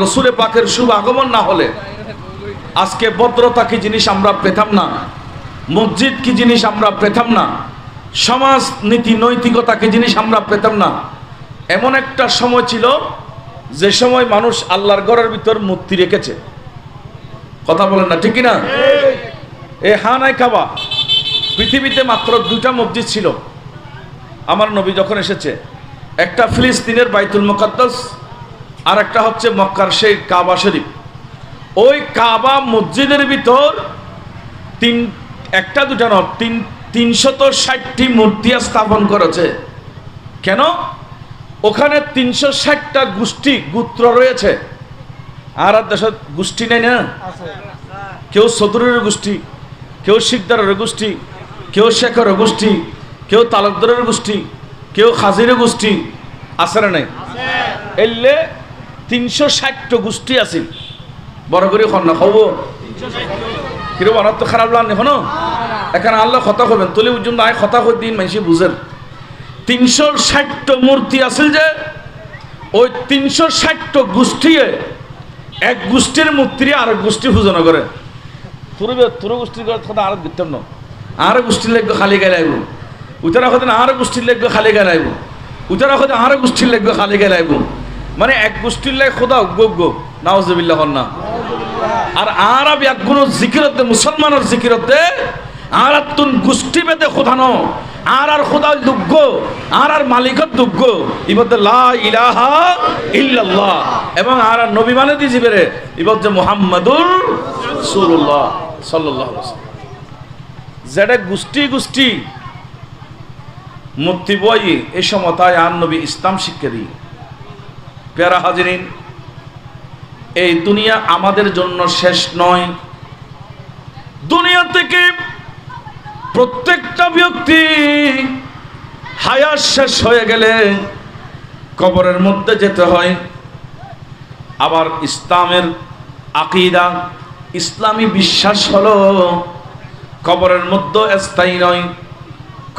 রসুল পাকের শুভ আগমন না হলে আজকে ভদ্রতা কি জিনিস আমরা পেতাম না, মসজিদ কি জিনিস আমরা পেতাম না, সমাজ নীতি নৈতিকতা কি জিনিস আমরা পেতাম না। এমন একটা সময় ছিল যে সময় মানুষ আল্লাহর ঘরের ভিতর মূর্তি রেখেছে। কথা বলেন না, ঠিক কি না? এই হানাই কাবা পৃথিবীতে মাত্র দুটা মসজিদ ছিল আমার নবী যখন এসেছে। একটা ফিলিস্তিনের বাইতুল মুকাদ্দাস, আর একটা হচ্ছে মক্কার সেই কাবা শরীফ। ওই কাবা মসজিদের ভিতর একটা দুটা নয় 360টি মূর্তি স্থাপন করেছে। কেন? ওখানে 360টা গোষ্ঠী গোত্র রয়েছে। আর দেশের গোষ্ঠী নেই না? কেউ চতুরের গোষ্ঠী, কেউ শিকদারের গোষ্ঠী, কেউ শেখরের গোষ্ঠী, কেউ তালুকদারের গোষ্ঠী, কেউ খাজির গোষ্ঠী, আছে না নাই? এলে 360টা গোষ্ঠী আছে। বড় করে খন্না খাবো কিরকম অনার তো খারাপ লাগ নেই এখানে আল্লাহ কথা হবেন তুলে পর্যন্ত আয় কথা হয়ে দিন মানুষ বুঝেন। 360টা মূর্তি আছে যে ওই 360টা গোষ্ঠী এক গোষ্ঠীর মূর্তি আর এক গোষ্ঠী পূজনা করে। তোর গোষ্ঠীর কথা আর দিতাম না, আর গোষ্ঠীর লেগে খালি গায়ে লাগবো, উতারা হতে আর গোষ্ঠীর লেগে খালি গায়ে লাগবো, উতারা হতে আর গোষ্ঠীর লেগে খালি গায়ে লাগবো। মানে এক গোষ্ঠীর লেগে খোদা উগ্গ নাউজুবিল্লাহ না। আর আরব এক কোনো জিকিরতে মুসলমানের জিকিরতে আর তুন গোষ্ঠী বেদে খোদানো আর খোদা দুগ্গ আর মালিকত দুগ্গ ইবদে লা ইলাহা ইল্লাল্লাহ এবং আর নবী মানে দি জিবেরে ইবদে মুহাম্মাদুর রাসূলুল্লাহ সাল্লাল্লাহু আলাইহি ওয়াসাল্লাম। যেটা গোষ্ঠী গোষ্ঠী মূর্তি বই এই সময় তাই আর নবী ইসলাম শিক্ষা দিই। প্যারা হাজিরিন, এই দুনিয়া আমাদের জন্য শেষ নয়। দুনিয়া থেকে প্রত্যেকটা ব্যক্তি হায়াত শেষ হয়ে গেলে কবরের মধ্যে যেতে হয়। আবার ইসলামের আকীদা ইসলামী বিশ্বাস হলো কবরের মধ্যে স্থায়ী নয়,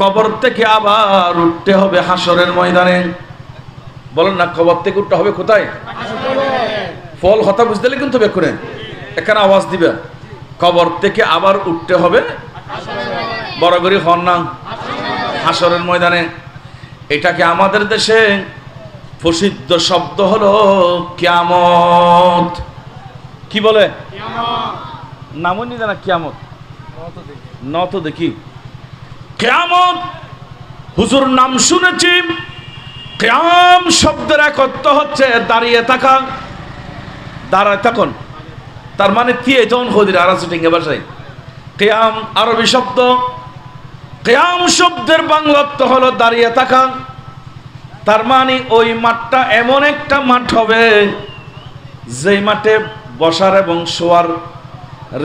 কবর থেকে আবার উঠতে হবে হাসরের ময়দানে। বলেন না, কবর থেকে উঠতে হবে কোথায়? ফল কথা বুঝতে গেলে কিন্তু বেকুনে এখানে আওয়াজ দিবে, কবর থেকে আবার উঠতে হবে বড় করে হন না হাসরের ময়দানে। এটাকে আমাদের দেশে প্রসিদ্ধ শব্দ হলো কিয়ামত। কি বলে? নামও নি জানা কিয়ামত নত দেখি কিয়ামত। হুজুর নাম শুনেছি। কিয়াম শব্দের এক অর্থ হচ্ছে দাঁড়িয়ে থাকা, দাঁড়ায় থাকুন, তার মানে তিয়ে তখন হদির আর আছে টিঙ্গে ভাষায় কিয়াম আরবি শব্দ। কিয়াম শব্দের বাংলা অর্থ হলো দাঁড়িয়ে থাকা। তার মানে ওই মাঠটা এমন একটা মাঠ হবে যেই মাঠে বসার এবং শোয়ার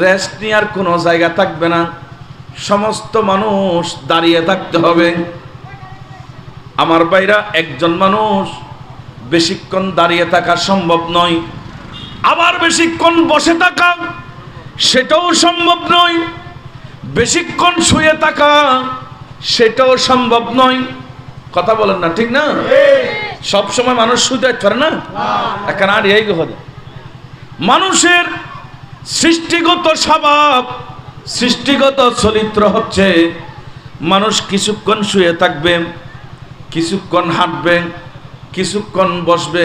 রেস্ট নেওয়ার কোনো জায়গা থাকবে না, সমস্ত মানুষ দাঁড়িয়ে থাকতে হবে। আমার ভাইরা, একজন মানুষ বেশিক্ষণ দাঁড়িয়ে থাকা সম্ভব নয়, আবার বেশিক্ষণ বসে থাকা সেটাও সম্ভব নয়, বেশিক্ষণ শুয়ে থাকা সেটাও সম্ভব নয়। কথা বলেন না, ঠিক না? সব সময় মানুষ শুতে পারে না। এখন আর এই কথা মানুষের সৃষ্টিগত স্বভাব সৃষ্টিগত চরিত্র হচ্ছে মানুষ কিছুক্ষণ শুয়ে থাকবে, কিছুক্ষণ হাঁটবে, কিছুক্ষণ বসবে,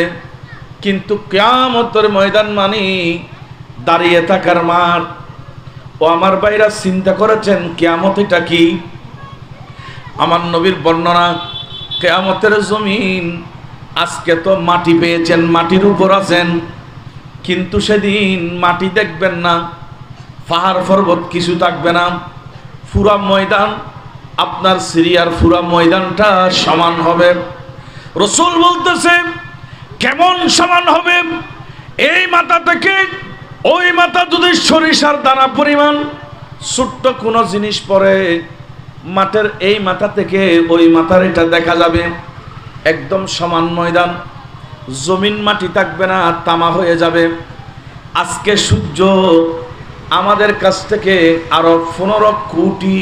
কিন্তু কিয়ামতের ময়দান মানে দাঁড়িয়ে থাকার মাঠ। ও আমার ভাইরা, চিন্তা করেছেন কিয়ামত এটা কি? আমার নবীর বর্ণনা, কিয়ামতের জমিন আজকে তো মাটি পেয়েছেন, মাটির উপর আছেন, কিন্তু সেদিন মাটি দেখবেন না, পাহাড় পর্বত কিছু থাকবে না, পুরা ময়দান আপনার সিরিয়ার পুরা ময়দানটা সমান হবে। রাসূল বলতেছে কেমন সমান হবে? এই মাথা থেকে ওই মাথা যদি সরিষার দানা পরিমাণ ছোট্ট কোনো জিনিস পড়ে, মাঠের এই মাথা থেকে ওই মাথার এটা দেখা যাবে একদম সমান ময়দান, জমিন মাটি থাকবে না, তামা হয়ে যাবে। আজকে সূর্য আমাদের কাছ থেকে আরো 15 কোটি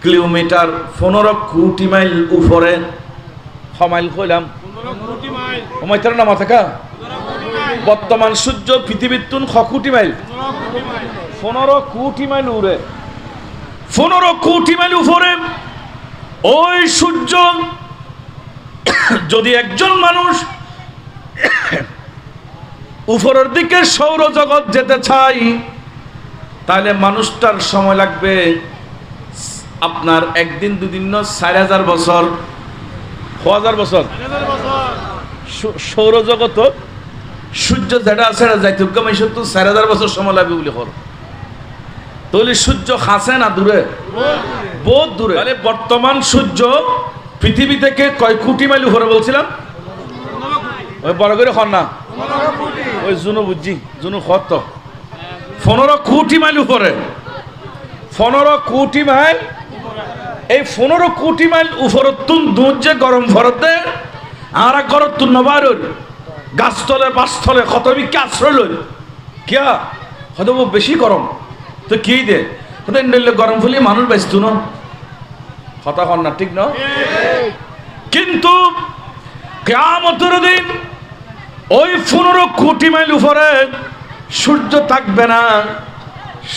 কিলোমিটার, 15 কোটি মাইল উপরে। মাইল কইলাম না মাথা বর্তমান সূর্য পৃথিবীর তুন 1 মাইল 15 কোটি মাইল উড়ে 15 কোটি মাইল উপরে ওই সূর্য যদি একজন মানুষ উপরের দিকে সৌরজগৎ যেতে চাই তাহলে মানুষটার সময় লাগবে আপনার একদিন দুদিন 4000 বছর 1000 বছর সৌরজগৎ সূর্য যেটা আছে যাইতে কমাই 4000 বছর সময় লাগবে বলে হল তাহলে সূর্য কাছে না দূরে বহুত দূরে তাহলে বর্তমান সূর্য পৃথিবী থেকে কয় কোটি মাইল উপরে বলছিলাম ওই বড় করে খন না ওই জুনু বুঝছি জুনু কত 15 কোটি মাইল উপরে 15 কোটি মাইল এই 15 কোটি মাইল উপরে তুন দুধ যে গরম ভরতে আর গরম তুন নবার গাছতলে বাসতলে কত বিকে আশ্রয় লই কিয়া হয়তো বেশি গরম তো কি দে গরম ফুলি মানুষ ব্যস্ত ন কথা কন না ঠিক না কিন্তু কিয়ামতের দিন ওই 15 কোটি মাইল উপরে সূর্য থাকবে না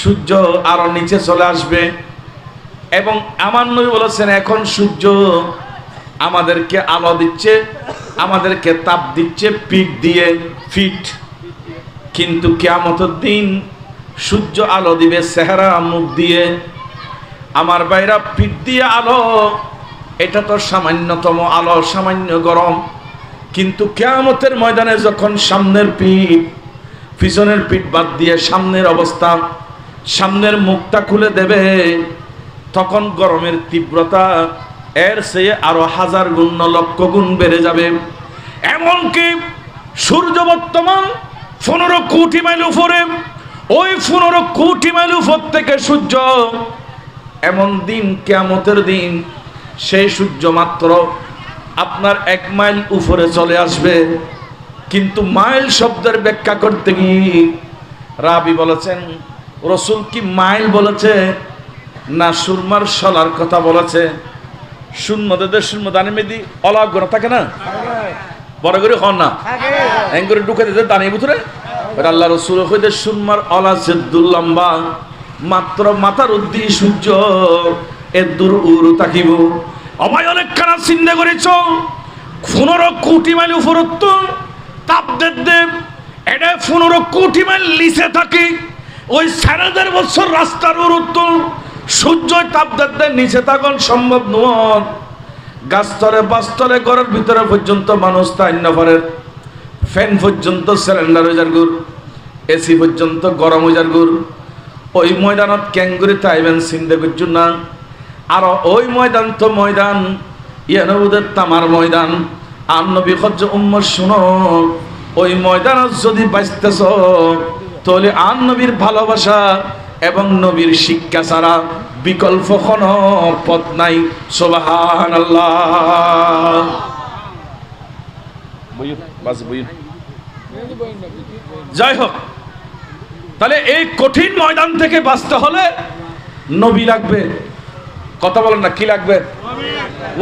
সূর্য আরো নিচে চলে আসবে এবং আমার নবী বলেছেন এখন সূর্য আমাদেরকে আলো দিচ্ছে আমাদেরকে তাপ দিচ্ছে পিঠ দিয়ে ফিট কিন্তু কিয়ামতের দিন সূর্য আলো দিবে চেহারা মুখ দিয়ে আমার ভাইরা পিঠ দিয়ে আলো এটা তো সামান্যতম আলো সামান্য গরম কিন্তু কিয়ামতের ময়দানে যখন সামনের পিঠ পিছনের পিঠ বাদ দিয়ে সামনের অবস্থা সামনের মুখটা খুলে দেবে তখন গরমের তীব্রতা এর চেয়ে আরো 1000 গুণ লক্ষ গুণ বেড়ে যাবে এমনকি সূর্য বর্তমান 15 কোটি মাইল উপরে ওই 15 কোটি মাইল উপর থেকে সূর্য এমন দিন কিয়ামতের দিন সেই সূর্য মাত্র আপনার 1 মাইল উপরে চলে আসবে কিন্তু মাইল শব্দের ব্যাখ্যা করতে গিয়ে রাবি বলেছেন রাসূল কি মাইল বলেছে না সুরমার শলার কথা বলেছে সুন্নদের সুন্নদানি মেদি অলাপ গণ থাকে না বড় করে হন না এং করে ঢুকে দিতে দাঁড়িয়ে ভিতরে আল্লাহ রাসূল কইতে সুরমার অলা সিদ্দুল লম্বা মাত্র মাথার উদ্দি সূর্য এ দূর উড়ু তাকিব অবাই অনেক খানা চিন্তা করেছ 15 কোটি মাইল উপরত্ব তাপ দেব এটা 15 কোটি মাইল নিচে থাকে ওই 4000 বছর রাস্তার উড়ত্ব সূর্য তাপ দেব নিচে থাকুন সম্ভব নয় গাছতলে বাসতলে ঘরের ভিতরে পর্যন্ত মানুষ তাই না পারে ফ্যান পর্যন্ত সিলিন্ডার হয়ে যার গুড় এসি পর্যন্ত গরম হয়ে যার গুড় ওই ময়দানত ক্যাঙ্গুরি তাইবেন চিন্তা করছুন না আর ওই ময়দান তো ময়দান ইয়ানবুদের তামার ময়দান আর নবী খজ্জ উম্মত শুনো ওই ময়দানত যদি বাঁচতেছ তাহলে আর নবীর ভালোবাসা এবং নবীর শিক্ষা ছাড়া বিকল্প কোনো পথ নাই সুবহানাল্লাহ যাই হোক তাহলে এই কঠিন ময়দান থেকে বাঁচতে হলে নবী লাগবে কথা বলেন না কি লাগবে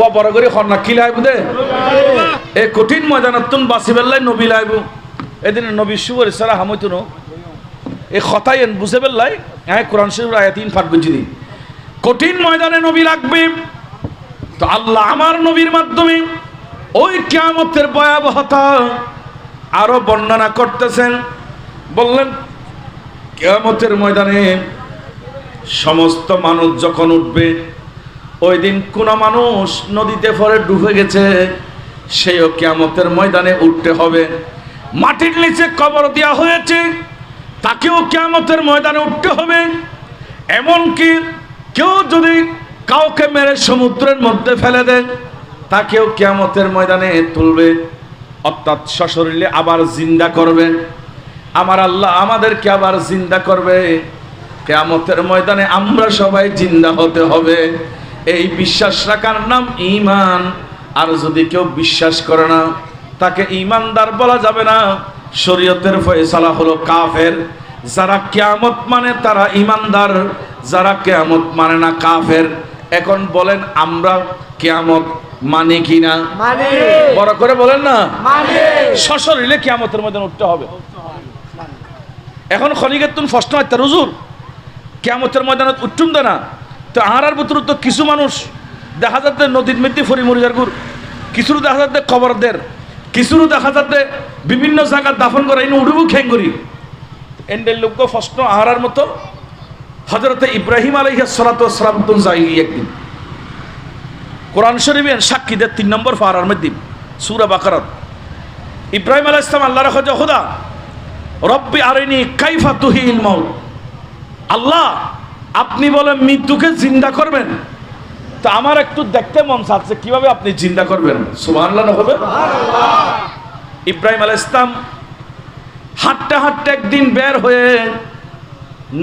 ও বড় করে হন না কি লাগবে দে এই কঠিন ময়দানত তুমি বাঁচি বেল্লাই নবী লাগবে এদিন নবী সুবর সারা হামইতো নো এই কথাই বুঝে বেল্লাই হ্যাঁ কোরআন শরীফের আয়াত 3 পাঠ বুঝি দিই কঠিন ময়দানে নবী লাগবে তো আল্লাহ আমার নবীর মাধ্যমে ওই কিয়ামতের ভয়াবহতা আরো বর্ণনা করতেছেন বললেন কিয়ামতের ময়দানে সমস্ত মানুষ যখন উঠবে ওই দিন কোন মানুষ নদীতে পড়ে ডুবে গেছে সেও কিয়ামতের ময়দানে উঠতে হবে মাটির নিচে কবর দেওয়া হয়েছে তাকেও কিয়ামতের ময়দানে উঠতে হবে এমনকি কেউ যদি কাউকে মেরে সমুদ্রের মধ্যে ফেলে দেয় তাকেও কিয়ামতের ময়দানে তুলবে অর্থাৎ সশরীরে আবার জিন্দা করবে আমার আল্লাহ আমাদেরকে আবার জিন্দা করবে কিয়ামতের ময়দানে আমরা সবাই জিন্দা হতে হবে এই বিশ্বাস রাখার নাম ঈমান আর যদি কেউ বিশ্বাস করে না তাকে ঈমানদার বলা যাবে না শরীয়তের ফয়সালা হলো কাফের যারা কিয়ামত মানে তারা ঈমানদার যারা কিয়ামত মানে না কাফের এখন বলেন আমরা কিয়ামত মানে কি না? মানে। বড় করে বলেন না, মানে। সশরীরে কিয়ামতের ময়দানে উঠতে হবে। এখন খনিকেতুন প্রশ্ন হয় তার হুজুর কিয়ামতের ময়দানে উঠুম দে না তো আর ভিতর তো কিছু মানুষ দেখা যাচ্ছে নদীর মধ্যে ফরি মরি যার গুড়, কিছু দেখা যাচ্ছে কবরদের, কিছু দেখা যাচ্ছে বিভিন্ন জায়গা দাফন করে এনে উড়বু খেঙ্গুরি এন্ডের লোক প্রশ্ন আহারার মতো হযরতে ইব্রাহিম আলাইহিস সালাতু ওয়াস সালাম তুন যাই একদিন কোরআন শরীফের সাক্ষী দেয় 3 নম্বর পারার মধ্যে সূরা বাকারাত ইব্রাহিম আলাইহিস সালাম আল্লাহর কাছে খোদা রব্বি আরিনি কাইফা তুহিল মাউত, আল্লাহ আপনি বলেন মৃত্যুকে জিন্দা করবেন, তো আমার একটু দেখতে মন চাচ্ছে কিভাবে আপনি জিন্দা করবেন। সুবহানাল্লাহ হবে। ইব্রাহিম আলাইহিস সালাম হাঁটতে হাঁটতে একদিন বের হয়ে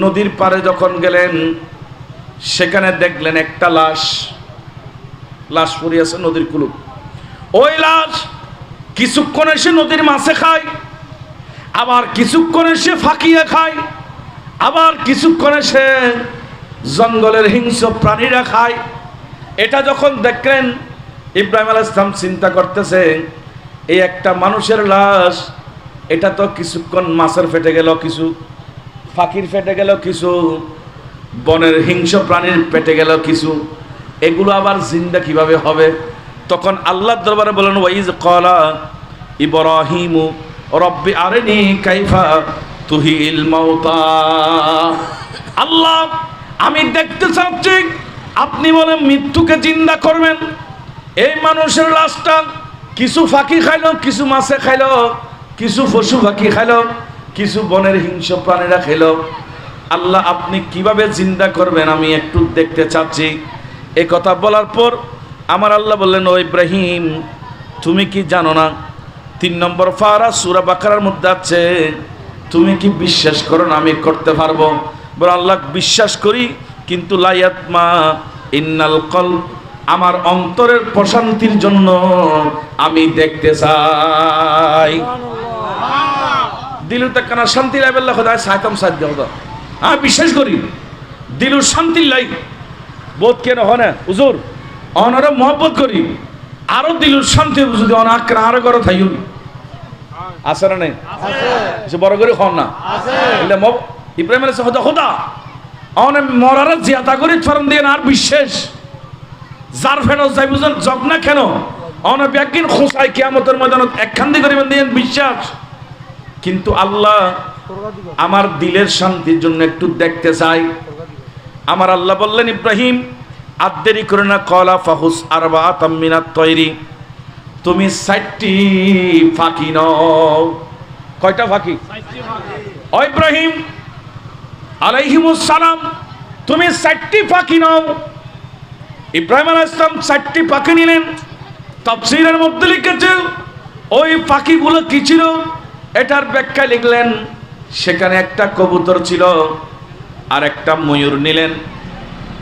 নদীর পাড়ে যখন গেলেন সেখানে দেখলেন একটা লাশ পড়ে আছে নদীর কুলুপ। ওই লাশ কিছুক্ষণ এসে নদীর মাছে খায়, আবার কিছুক্ষণ এসে ফাঁকিয়ে খায়, আবার কিছুক্ষণ এসে জঙ্গলের হিংস্র প্রাণীরা খায়। এটা যখন দেখলেন ইব্রাহিম আলাইহিস সালাম চিন্তা করতেছে এই একটা মানুষের লাশ, এটা তো কিছুক্ষণ মাছের ফেটে গেল, কিছু ফাঁকির ফেটে গেল, কিছু বনের হিংস্র প্রাণীর পেটে গেল, কিছু এগুলো আবার জিন্দা কিভাবে হবে? তখন আল্লাহর দরবারে বলেন ওয়াইজ ক্বালা ইব্রাহিমু রব্বি আরিনি কাইফা তুহিল মাউতা, আল্লাহ আমি দেখতে চাচ্ছি আপনি বলেন মৃত্যুকে জিন্দা করবেন। এই মানুষের লাশটা কিছু ফাঁকি খাইলো, কিছু মাছে খাইলো, কিছু পশু পাখি খাইলো, কিছু বনের হিংস্র প্রাণীরা খেলো, আল্লাহ আপনি কিভাবে জিন্দা করবেন আমি একটু দেখতে চাচ্ছি। এ কথা বলার পর আমার আল্লাহ বললেন ও ইব্রাহিম তুমি কি জানো না 3 নম্বর পারা সূরা বাকারার মধ্যে আছে, তুমি কি বিশ্বাস করো না আমি করতে পারবো? বলে আল্লাহ বিশ্বাস করি, কিন্তু লায়াতমা ইন্নাল কলব, আমার অন্তরের প্রশান্তির জন্য আমি দেখতে চাই। দিলু তাকানা শান্তি লাই বললা খোদা সাইতাম সাইদ দাও, আমি বিশ্বাস করি দিলুর শান্তি লাই বোধ কেন হয় না হুজুর অনারা মহব্বত করি আরো দিলুর শান্তি যদি অনাকরা আরো করো থাইও আছে না নাই? আছে বড় করে খন না আছে এটা ইব্রাহিম আলাইহিস সালাম খোদা অনে মরার জিয়াদা করে ফরম দিয়ে আর বিশ্বাস যার ফেনো যাই বুঝেন জগ না কেন অনে ব্যাগিন খোসাই কিয়ামতের ময়দানত একখান্দি করিবেন দিয়ে বিশ্বাস। কিন্তু আল্লাহ আমার দিলের শান্তির জন্য একটু দেখতে চাই। আমার আল্লাহ বললেন ইব্রাহিম আর দেরি করে না, কলা ফাহুস আরবাআতাম মিনাত তয়রি, তুমি 60টি ফাঁকি নাও। কয়টা ফাঁকি? ও ইব্রাহিম আলাইহিমুস সালাম তুমি 60টি ফাঁকি নাও। ইব্রাহিম আলাইহিস সালাম 60টি ফাঁকি নিলেন। তাফসীরের মধ্যে লিখেছে ওই পাখিগুলো কি ছিল এটার ব্যাখ্যা লিখলেন, সেখানে একটা কবুতর ছিল, আর একটা ময়ূর নিলেন,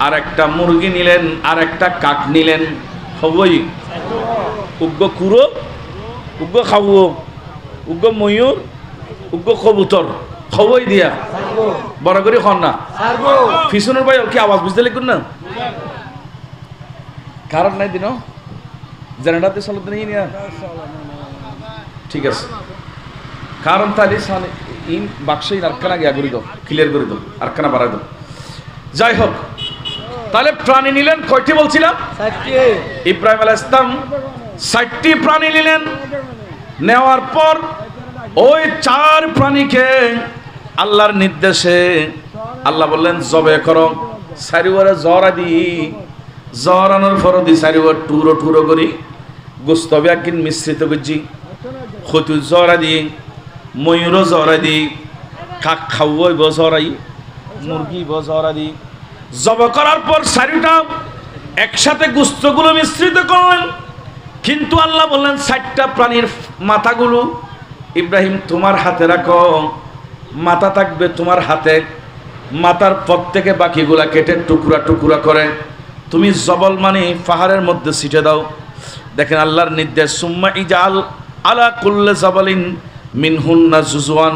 আর একটা মুরগি নিলেন, আর একটা কাক নিলেন। হবই উগ্র কুরো, উগ্র খাবো, উগ্র ময়ূর, উগ্র কবুতর খবই দিয়া বড় করে খন না ফিসুনের ভাই কি আওয়াজ বুঝতে লিখুন না কারণ নাই দিন জেনারেটাতে চলতে নেই না ঠিক আছে কারণ তাহলে ইন বাক্সই আরখানা গিয়া করে দাও, ক্লিয়ার করে দাও, আরখানা বাড়াই দাও। যাই হোক, তাহলে প্রাণী নিলেন কয়টি বলছিলাম? ইব্রাহিম আলাইহিস সালাম 60টি প্রাণী নিলেন। নেওয়ার পর ওই 4 প্রাণীকে আল্লাহর নির্দেশে আল্লাহ বললেন জবে করো। সারিওয়ারে জরা দি জরানোর পর দি সারিওয়ার টুরো টুরো করি গোস্ত ব্যাগিন মিশ্রিত করছি, খতু জরা দি, ময়ূরও জরা দি, কাক খাওয়াইব জরাই, মুরগি জরা দি। জব করার পর সারিটা একসাথে গোস্তগুলো মিশ্রিত করলেন। কিন্তু আল্লাহ বললেন 60টা প্রাণীর মাথাগুলো ইব্রাহিম তোমার হাতে রাখো, মাথা থাকবে তোমার হাতে, মাথার পর থেকে বাকিগুলা কেটে টুকরা টুকরা করে তুমি জবল মানে পাহাড়ের মধ্যে ছিটে দাও। দেখেন আল্লাহর নির্দেশ, সুম্মা ইজাল আলা কুল্লি জাবালিন মিনহুন্না জুজওয়ান,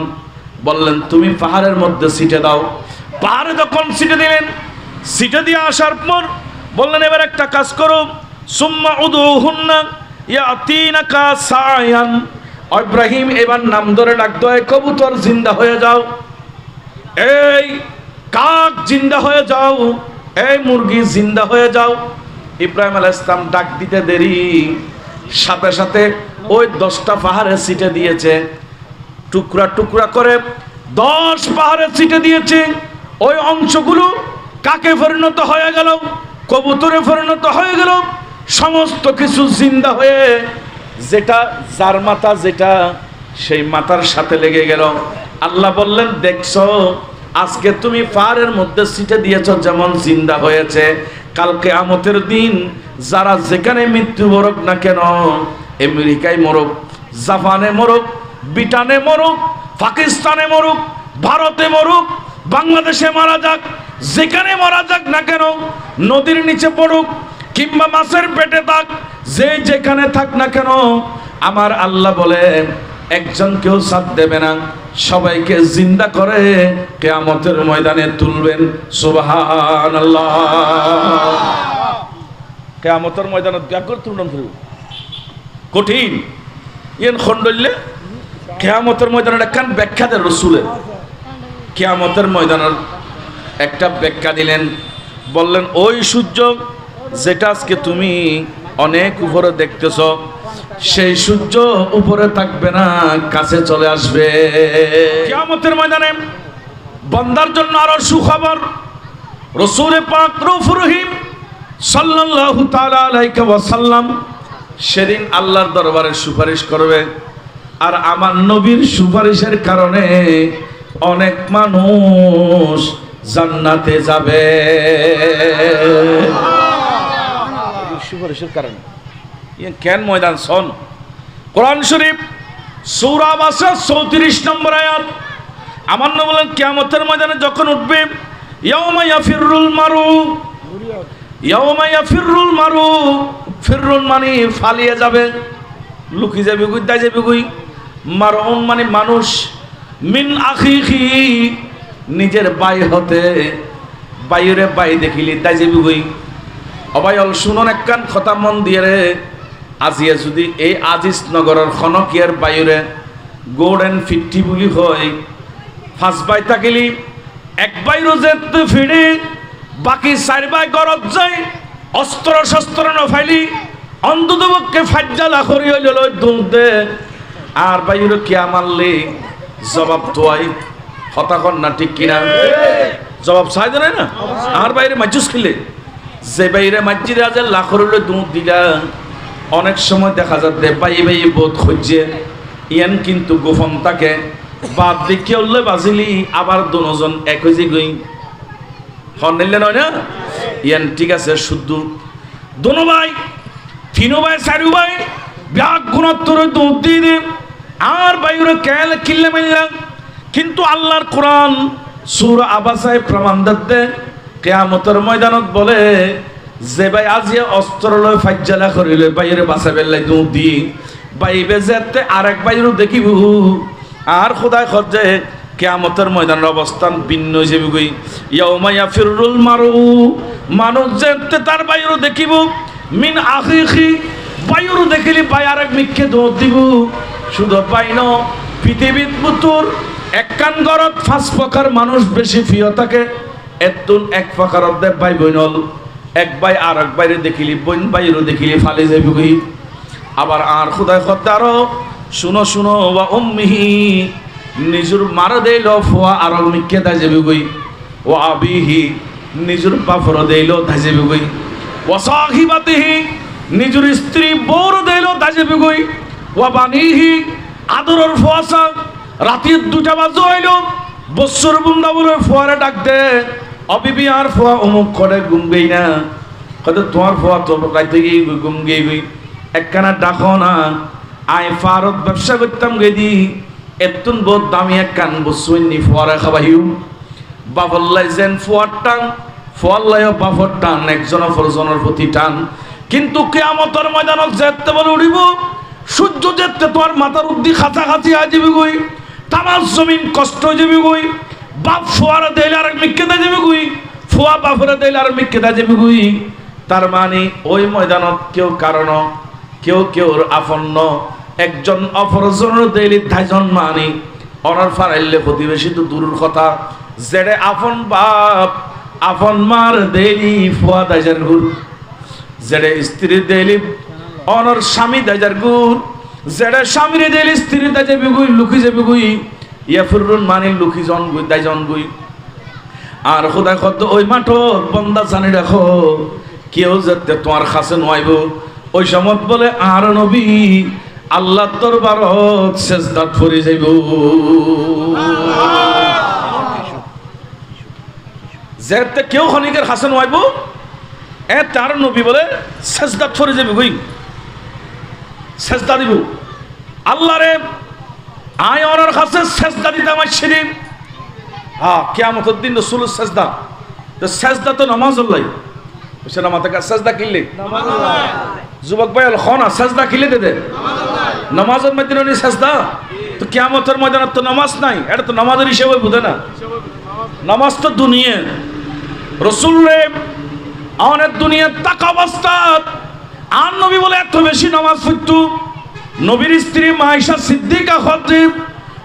বললেন তুমি পাহাড়ের মধ্যে ছিটে দাও। পাহাড়ে যখন ছিটে দিলেন, ছিটে দিয়ে আসার পর বললেন এবার একটা কাজ করো, সুম্মা উদুহুন্না ইয়াতিনাকা সায়ান। ইব্রাহিম এবার নাম ধরে ডাকতো, এই কবুতর জিন্দা হয়ে যাও, এই কাক জিন্দা হয়ে যাও, এই মুরগি জিন্দা হয়ে যাও। ইব্রাহিম আলাইহিস সালাম ডাক দিতে দেরি, সাথে সাথে ওই 10টা পাহাড়ে ছিটে দিয়েছে, টুকরা টুকরা করে 10 পাহাড়ে ছিটে দিয়েছে। ওই অংশগুলো কাকে পরিণত হয়ে গেল, কবুতরে পরিণত হয়ে গেল, সমস্ত কিছু জিন্দা হয়ে যেটা যার মাথা যেটা সেই মাথার সাথে লেগে গেল। আল্লাহ বললেন, দেখছো আজকে তুমি পাহাড়ের মধ্যে ছিটে দিয়েছো, যেমন জিন্দা হয়েছে, কালকে কিয়ামতের দিন যারা যেখানে মৃত্যু মরুক না কেন, আমেরিকায় মরুক, জাপানে মরুক, ব্রিটেনে মরুক, পাকিস্তানে মরুক, ভারতে মরুক, বাংলাদেশে মারা যাক, যেখানে মারা যাক না কেন, নদীর নিচে পড়ুক কিংবা মাছের পেটে থাক, যে যেখানে থাক না কেন, আমার আল্লাহ বলে একজন কেউ সাথ দেবে না, সবাইকে জিন্দা করে কিয়ামতের ময়দানে তুলবেন। সুবহানাল্লাহ। কিয়ামতের ময়দানে ব্যাকর তুলন করব কঠিন, ইয়েন খন্ডলে কিয়ামতের ময়দানের একখান ব্যাখ্যা দেন রাসূলের। কিয়ামতের ময়দানের একটা ব্যাখ্যা দিলেন, বললেন ওই সূর্য যেটা আজকে তুমি অনেক উপরে দেখতেছ, সেই সূর্য উপরে থাকবে না, কাছে চলে আসবে। কিয়ামতের ময়দানে বান্দার জন্য আরো সুখবর, রাসূল পাক রউফুর রহিম সাল্লাল্লাহু তাআলা আলাইহি ওয়াসাল্লাম সেদিন আল্লাহর দরবারে সুপারিশ করবে, আর আমার নবীর সুপারিশের কারণে অনেক মানুষ জান্নাতে যাবে। সুপারিশের কারণে কেন ময়দান শোন, কোরআন শরীফ সূরা বাসা 34 নম্বর আয়াত। আমার নবী বলেন, কিয়ামতের ময়দানে যখন উঠবে, ইয়াউমা ইয়াফিরুল মারু, ইয়াউমা ইয়াফিরুল মারু, ফিররুন মানে ফালিয়ে যাবে, লুকিয়ে যাবে, গুদায় যাবে, গুই মারুন মানে মানুষ, মিন আখিহি নিজের বাই হতে, বাইরে বাই দেখিলি তাই যাবি গুই। অবায়ল শুনুন একখান কথা মন দিয়ে রে, আজিয়া যদি এই আজিজ নগরের খনকিয়ার বাইরে গোল্ডেন 50 বুলি হয়, 5 বাই থাকিলি 1 বাই রোজেতে ফিরে, বাকি 4 বাই গরত যায়, অস্ত্র শস্ত্র নফাইলি অন্তত পক্ষে ফাজ্জালা করি হইল দুধে, আর বাইরে কিয়া মারলি জবাব তোয়াই হতাকন না, ঠিক কিনা? জবাব চাই দেয় না, আর বাইরে মাজ্জুস খেলে যে বাইরে মাজ্জি রাজা লাখর দুধ দিলা, অনেক সময় দেখা যাচ্ছে বাই বাই বোধ খুঁজছে, ইয়ান কিন্তু গোপন থাকে, বাদ দিকে উল্লে বাজিলি আবার দুজন এক হয়েছে গই হন নিলে নয় না, ইয়ান ঠিক আছে, শুদ্ধ দোনো ভাই, 3 ভাই, 4 ভাই ব্যাগ গুণাত্তর দুধ দিয়ে দে, আর বাইরে কেল কিল্লে মাইলাম। কিন্তু আল্লাহর কোরআন সূরা আবাসায় প্রমাণ দিতে কিয়ামতের ময়দানত বলে, যে ভাই আজিয়া অস্ত্র লয় ফাজ্জালা করিলে বাইরে বাঁচা বেলাই দুধ দি বাইবে যেতে আরেক বাইরও দেখিব, আর খোদায় খজ্জে কিয়ামতের ময়দানের অবস্থান ভিন্ন হিসেবে গই। ইয়াউমা ইয়াফিরুল মারু, মানুষ যেতে তার বাইরও দেখিব, মিন আখিহি বাইরও দেখিলি বাই আরেক মিখে দুধ দিব। শুধু বাইন পৃথিবীর পুতুর একখান গরত 5 প্রকার মানুষ বেশি প্রিয় থাকে, এতুন 1 প্রকার অর্ধেক ভাই বইনল, 1 ভাই আর 1 বাইরে দেখিলি বইন বাইরও দেখিলি ফালে যাবি গই। আবার আর খোদায় খদ্দে আরো শুনো শুনো, ওয়া উম্মিহি নিজুর মারা দেইল ফোয়া আর মিখে দা যাবি গই, ও আবিহি নিজুর বাপর দেইল দা যাবি গই, ও সাহিবাতিহি নিজুর স্ত্রী বউর দেইল দা যাবি গই, ও বানিহি আদরের ফোয়াসা রাতে 2টা বাজে হইল, বছর বৃন্দাবনে ফোয়ারে ডাক দে, অবিবি আর ফোয়া অমুক করে ঘুম গই না, কত তোমার ফোয়া তো রাইতে গিয়ে ঘুম গিয়ে গই, একখানা ডাকো না, আয় ফারত ব্যবসা করতাম গেদি, এতুন বহুত দামি একখান বসুইনি ফোয়ারে খাবাইও, বাফল্লাই যেন ফোয়ার টান, ফোয়াল্লাইও বাফর টান, একজন অপরজনের প্রতি টান। কিন্তু কিয়ামতের ময়দানত যেতে বলে উঠিব, সূর্য যেতে তোমার মাথার উদ্দি খাঁচাখাঁচি আয় যাবি গই, তামার জমিন কষ্ট হয়ে যাবি গই, বাপ ফোয়ারে দিলে আর মিক্কে দা যাবি গই, ফোয়া বাপরে দিলে আর মিক্কে দা যাবি গই। তার মানে ওই ময়দানত কেউ কারণ কেউ আফন্ন একজন অপরজনের দেলি ধাইজন মানি অনার ফারাইলে প্রতিবেশী তো দূরের কথা যেড়ে আপন বাপ আপন মার দেলি ফুয়া দাইজার গুর যেড়ে স্ত্রীর দেলি অনর স্বামী দাইজার গুর যেড়ে স্বামীর দেলি স্ত্রী দাইজার বিগুই লুকি যাবি গুই ইয়াফুরুন মানি লুকি জন গুই দাইজন গুই আর খোদা কত ওই মাঠত বন্দা জানি রাখো কেউ যাতে তোমার কাছে নয়ব ওই সময় বলে আর নবী আল্লাহ দরবারত সেজদাত পড়ে যাইব যেতে কেউ খনিকের কাছে নয়ব তার নবী বলে সেজদাত পড়ে যাবে কই সেজদা দিব আল্লাহরে আয় ওনার কাছে সেজদা দিতে আমার শরীর হ্যাঁ কিয়ামতের দিন রাসূলের সেজদা তো সেজদা তো নামাজ আল্লাহ সে নামাজ থেকে সেজদা কিনলে যুবক ভাই খনা সেজদা কিলে দে নামাজের মধ্যে নি সেজদা তো কিয়ামতের ময়দানে তো নামাজ নাই এটা তো নামাজের হিসেবে বুঝে না নামাজ তো দুনিয়া রাসূল রে অনেক দুনিয়া তাক অবস্থা আর নবী বলে এত বেশি নামাজ পড়তো নবীর স্ত্রী আয়েশা সিদ্দিকা খদিজা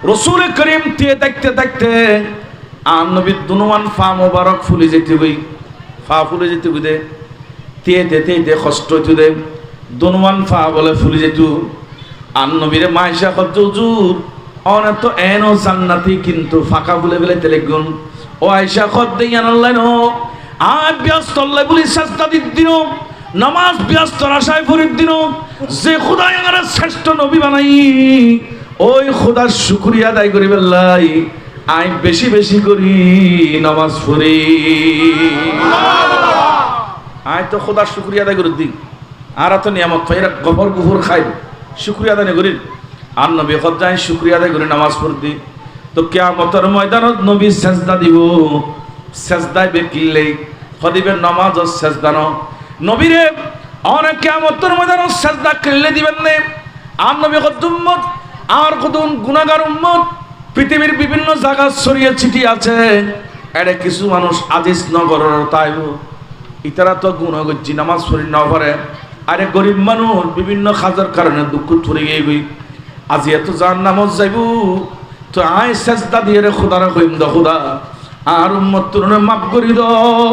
রাসূল করিম তে দেখতে আর নবীর দুনুমান ফা মোবারক ফুলে যেতে হই ফা ফুলে যেতে বুঝে তে কষ্ট হইতে দে দুনুমান ফা বলে ফুলে যেত আর নবীরে আয়েশা খদিজা হুজুর অনেক তো এনো জান্নাতি কিন্তু ফাঁকা ফুলে গেলে তেলেগুন ও আয়েশা খদিজা আল্লাহ নো আর ব্যস্ত আল্লাহ বলি সাজদা দিন নামাজ ব্যস্ত আশায় ফরিদ দিন যে খোদাই আমার শ্রেষ্ঠ নবী বানাই ওই খোদার শুকরিয়া আদায় করি বেল্লাই আই বেশি বেশি করি নামাজ পড়ি আই তো খোদার শুকরিয়া আদায় করি দিই আর তো নিয়ামত পাই এরা গফর গুফর খাই শুকরিয়া আদায় করি আর নবী খোদাই শুকরিয়া আদায় করি নামাজ পড়ি দিই তো কিয়ামতের ময়দানত নবী সেজদা দিব সেজদায় বেকিলেই খদিবের নামাজ ও সেজদা ন নবীরে অনেক কিয়ামতের ময়দানত সেজদা কিল্লে দিবেন না আর নবী কত উম্মত আর কত গুনাহগার উম্মত পৃথিবীর বিভিন্ন জায়গা ছড়িয়ে ছিটিয়ে আছে এটা কিছু মানুষ আজিজ নগরের তাইব ইতারা তো গুনাহ করছি নামাজ পড়ি না পারে আরে গরিব মানুষ বিভিন্ন কাজের কারণে দুঃখ ছড়িয়ে গই আজি এত জান নামাজ যাইব তো আই সেজদা দিয়ে রে খোদারে কইম দা খোদা আর উম্মত তুরনে মাফ করি দাও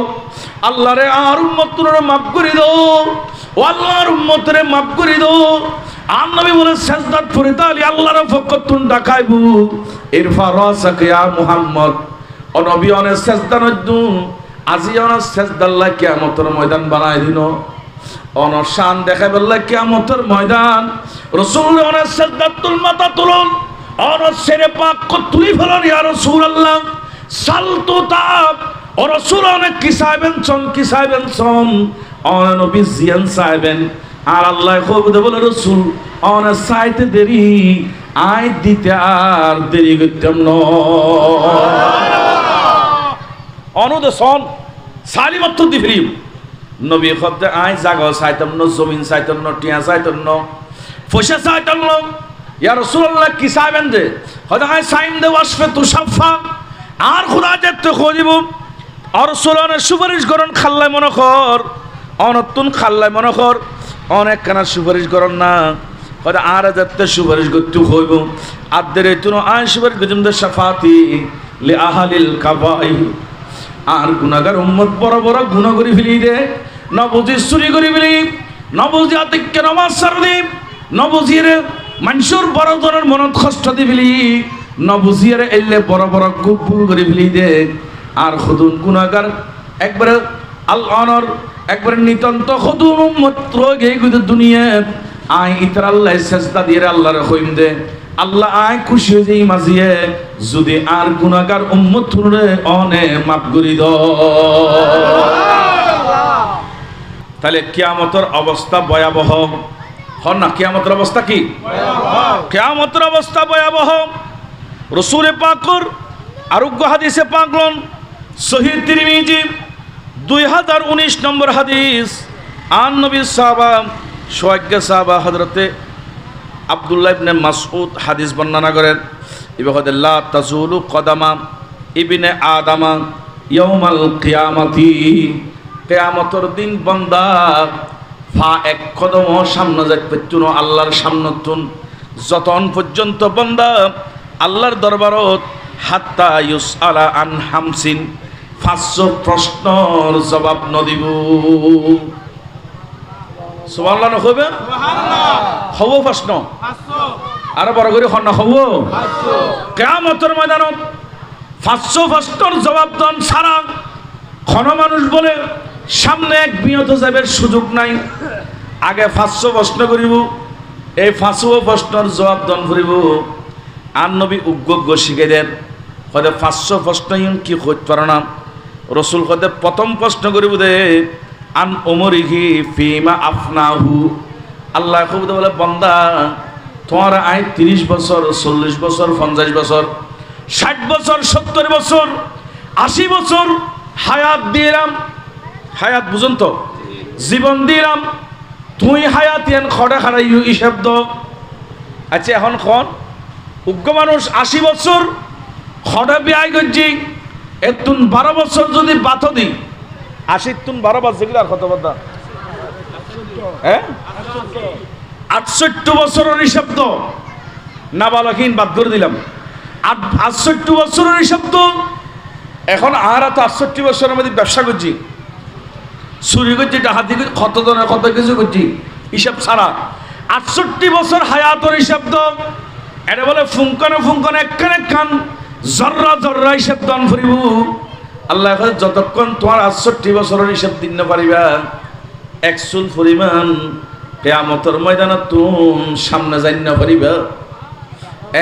আল্লাহ রে আর উম্মত তুরনে মাফ করি দাও ও আল্লাহর উম্মত রে মাফ করি দাও আর নবী বলে সেজদাত পড়ে তালি আল্লাহর ফকতুন ডাকাইবু ইরফা রাসাকা ইয়া মুহাম্মদ ও নবী অনে সেজদা নদু আজি অনে সেজদা আল্লাহ কিয়ামতের ময়দান বানায় দিন অন শান দেখাই বললে কিয়ামতের ময়দান রাসূল অনে সেজদাতুল মাথা তুলুন অন সেরে পাক তুলি ফেলন ইয়া রাসূলুল্লাহ সালতু তাব ও রাসূল অনেক কি সাহেবেন সম অনে নবী জিয়ান সাহেবেন আর আল্লাহ খবর বলে রাসূল অনে সাইতে দেরি আই দিতে আর দেরি করতাম না অনুদেশন সালিমাত্র দি ফিরিম নবী খবর আই জাগা চাইতাম না জমিন চাইতাম না টিয়া চাইতাম না পয়সা চাইতাম না ইয়া রাসূলুল্লাহ কি চাইবেন দে হয়তো আই সাইম দে ওয়াসফে তুসাফা আর খোদা যেতে খোঁজিব আর রাসূলের সুপারিশ করন খাল্লাই মনে কর অনতুন খাল্লাই মনে কর অনেক কানা সুপারিশ করন না হয়তো আর যেতে সুপারিশ করতে হইব আদের তুনো আই সুপারিশ গজম দে শাফাতি লি আহলিল কাবাই আর গুনাহগার উম্মত বড় বড় গুনাহ করি ফেলি দে নবুজি চুরি করি ফেলি নবুজি আতিককে নামাজ ছাড় দি নবুজির মানুষের বড় ধরনের মনত কষ্ট দি ফেলি নবুজির এলে বড় বড় ভুল করে ফেলি দে আর খুদুন গুনাহগার একবারে আল্লাহর একবারে নিতন্ত খুদুন উম্মত রোগে গুদে দুনিয়া আই ইতর আল্লাহ সেজদা দিয়ে আল্লাহর কইম দে আল্লাহ আই খুশি হয়ে যাই মাঝিয়ে যদি আর গুনাহগার উম্মত রে অনে মাফ করি দাও তাহলে কিয়ামতের অবস্থা ভয়াবহ হন না কিয়ামতের অবস্থা কি ভয়াবহ কিয়ামতের অবস্থা ভয়াবহ রাসূল পাকর আরোগ্য হাদিসে পাকলন সহিহ তিরমিজি 2019 নম্বর হাদিস আন নবী সাহাবা সোয়াগ্য সাহাবা হযরতে আব্দুল্লাহ ইবনে মাসউদ হাদিস বর্ণনা করেন ইবাহাদে লা তাজুলু কদামা ইবনে আদামা ইয়াউমাল কিয়ামাতি কিয়ামতের দিন বান্দা ফা এক কদম সামনে যাইতে তুনো আল্লাহর সামনে তুন যতন পর্যন্ত বান্দা আল্লাহর দরবারত হাত্তা ইউসআলা আন হামসিন 500 প্রশ্নের জবাব ন দিব। সুবহানাল্লাহ হবে হব প্রশ্ন আর বড় করে হন হব কিয়ামতের ময়দানত 500 প্রশ্নের জবাব দন সারা কোন মানুষ বলে সামনে এক বিয়ত যাবের সুযোগ নাই আগে 500 প্রশ্ন করিব এই 500 প্রশ্নের জবাব দন করিব আর নবী উগ্গ শিখে দেন কদে 500 প্রশ্ন কি কইতে পারো না রসুল কদে প্রথম প্রশ্ন করিব দে আন ওমরিহি ফিমা আফনাহু আল্লাহ খুব বলে বান্দা তোমার আয় 30 বছর 40 বছর 50 বছর 60 বছর 70 বছর 80 বছর হায়াত দিলাম হায়াত বুঝুন তো জীবন দিলাম তুই হায়াত ইয়ান খড়ে খাড়াই ই শব্দ আচ্ছা এখন খন উগ্র মানুষ 80 বছর খড়ে বিয়াই করছি এতুন 12 বছর যদি বাত দি 80 তুন 12 বছর আর কত বদা হ্যাঁ 68 বছরের শব্দ নাবালকহীন বাদ করে দিলাম 68 বছরের শব্দ এখন আর তো 68 বছরের মধ্যে ব্যবসা করছি চুরি করছি ডাকাতি করছি কত ধরনের কত কিছু করছি হিসাব ছাড়া 68 বছর হায়াতর হিসাব তো এটা বলে ফুঙ্কনে ফুঙ্কনে একখানে কান জর্রা জর্রা হিসাব দান করিব আল্লাহ যতক্ষণ তোমার 68 বছরের হিসাব দিন না পারিবা একচুল পরিমাণ কিয়ামতের ময়দানে তুমি সামনে যাই না পারিবা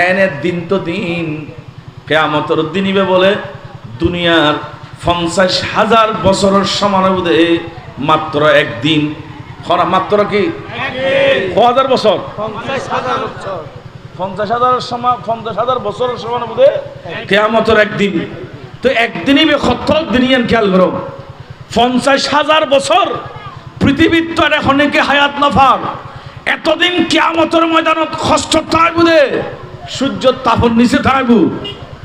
এনে দিন তো দিন কিয়ামতের দিনিবে বলে দুনিয়ার 50,000 বছরের সমান বোধে মাত্র একদিন মাত্র কি 1000 বছর 50,000 বছরের সমান বোধে কিয়ামতের একদিন তো একদিনই কত দিন খেয়াল করো 50,000 বছর পৃথিবীর তো এখন কি হায়াত নফার এতদিন কিয়ামতের ময়দানত কষ্ট থাকবে বোধে সূর্য তাপর নিচে থাকবো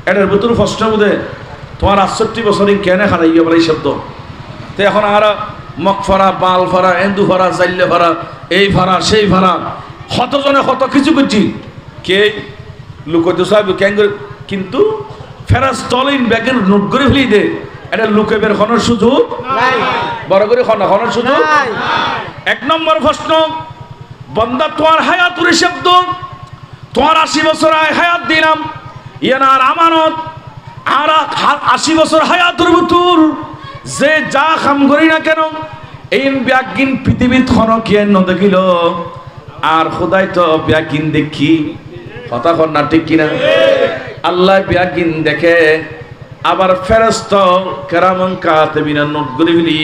এটার ভিতর কষ্ট বোধে তোমার 68 বছরই কেনে খারাইয়া বলে এই শব্দ তো এখন আর মগ ফরা বাল ফরা এন্দু ফরা জাইলে ফরা এই ফরা সেই ফরা কতজনে কত কিছু করছি কে লুকোতে চাইব কেন কিন্তু ফেরাজ তলিন ব্যাগের নোট করে ফেলি দে এটা লুকে বের খনার সুযোগ বড় করে খনার সুযোগ এক নম্বর প্রশ্ন বন্দা তোমার হায়াতুর শব্দ তোমার 80 বছর হায়াত দিলাম ইয়ানার আমানত আর 80 বছর হায়াতুর ভিতর যে যা কাম করি না কেন এই ব্যাগিন পৃথিবীত খনকিয়ে ন দেখিল আর খোদাই তো ব্যাগিন দেখি কথা কর না ঠিক কিনা আল্লাহ ব্যাগিন দেখে আবার ফেরেশতা কেরামান কাতিবিনা নোট করে ফেলি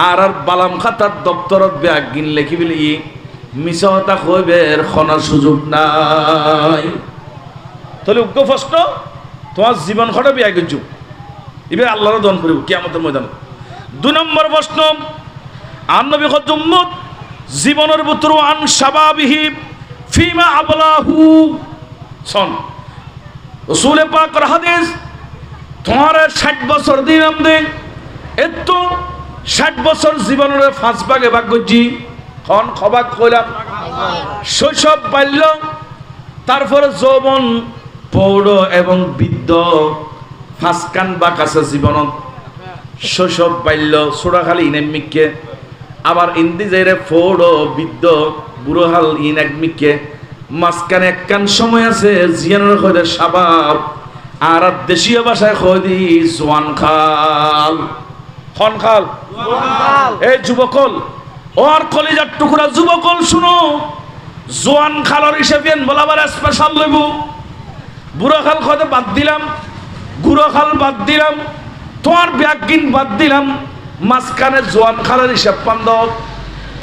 আর বালাম খাতার দপ্তরত ব্যাগিন লিখি ফেলি মিছাটা কইবের খনার সুযোগ নাই তাহলে উগ্র প্রশ্ন তোমার জীবন খটা বিয়া গেছু এবার আল্লাহর দন করিব কিয়ামতের ময়দানে 2 নম্বর প্রশ্ন আন নবী উম্মত জীবনের ভিতর আন শাবাবিহি ফিমা আবলাহু শুন রাসূল পাকের হাদিস তোমার 60 বছর দিলাম দে এত 60 বছর জীবনের 5 ভাগে ভাগ করছি খন খবাক কইলাম শৈশব বাল্য তারপরে যৌবন পৌঢ় এবং বৃদ্ধ ফাঁসকান বা কাছে জীবনত শৈশব বাল্য ছোড়াখালি ইনেমিককে আবার ইন্দি যাইরে পৌঢ় বৃদ্ধ বুড়োহাল ইনাকমিককে মাঝখানে একখান সময় আছে জিয়ানোর কইলে সাবাব আর দেশীয় ভাষায় কই দি জোয়ান খাল খন খাল এই যুবকল ওর কলিজার টুকরা যুবকল শুনো জোয়ান খালর হিসেবে বলাবার স্পেশাল লইব বুড়ো খাল কদে বাদ দিলাম গুড়ো খাল বাদ দিলাম তোমার ব্যাগিন বাদ দিলাম মাঝখানে জোয়ান খালের হিসাব পান্দ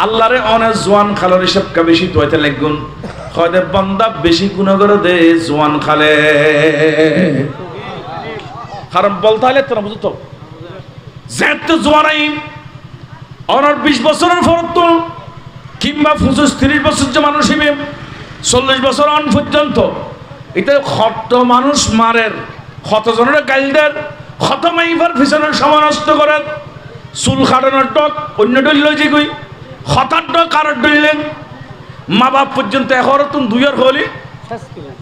আল্লাহরে অনেক জোয়ান খালের হিসাবকে বেশি তোয়াইতে লাগুন কদে বান্দা বেশি গুণ করে দে জোয়ান খালে কারণ বলতে হলে তোরা বুঝতো যেহেতু জোয়ান আইন অনার 20 বছরের ফরত কিংবা 25-30 বছর যে মানুষ হিবে 40 বছর অন পর্যন্ত এটা কত মানুষ মারের কত জনের গাইলদের কত মাইবার পিছনের সময় নষ্ট করেন চুল খাটানোর ডক অন্য ডল লই যে কই হঠাৎ ডক আর ডলিলেন মা বাপ পর্যন্ত এখন তুমি দুইয়ের হলি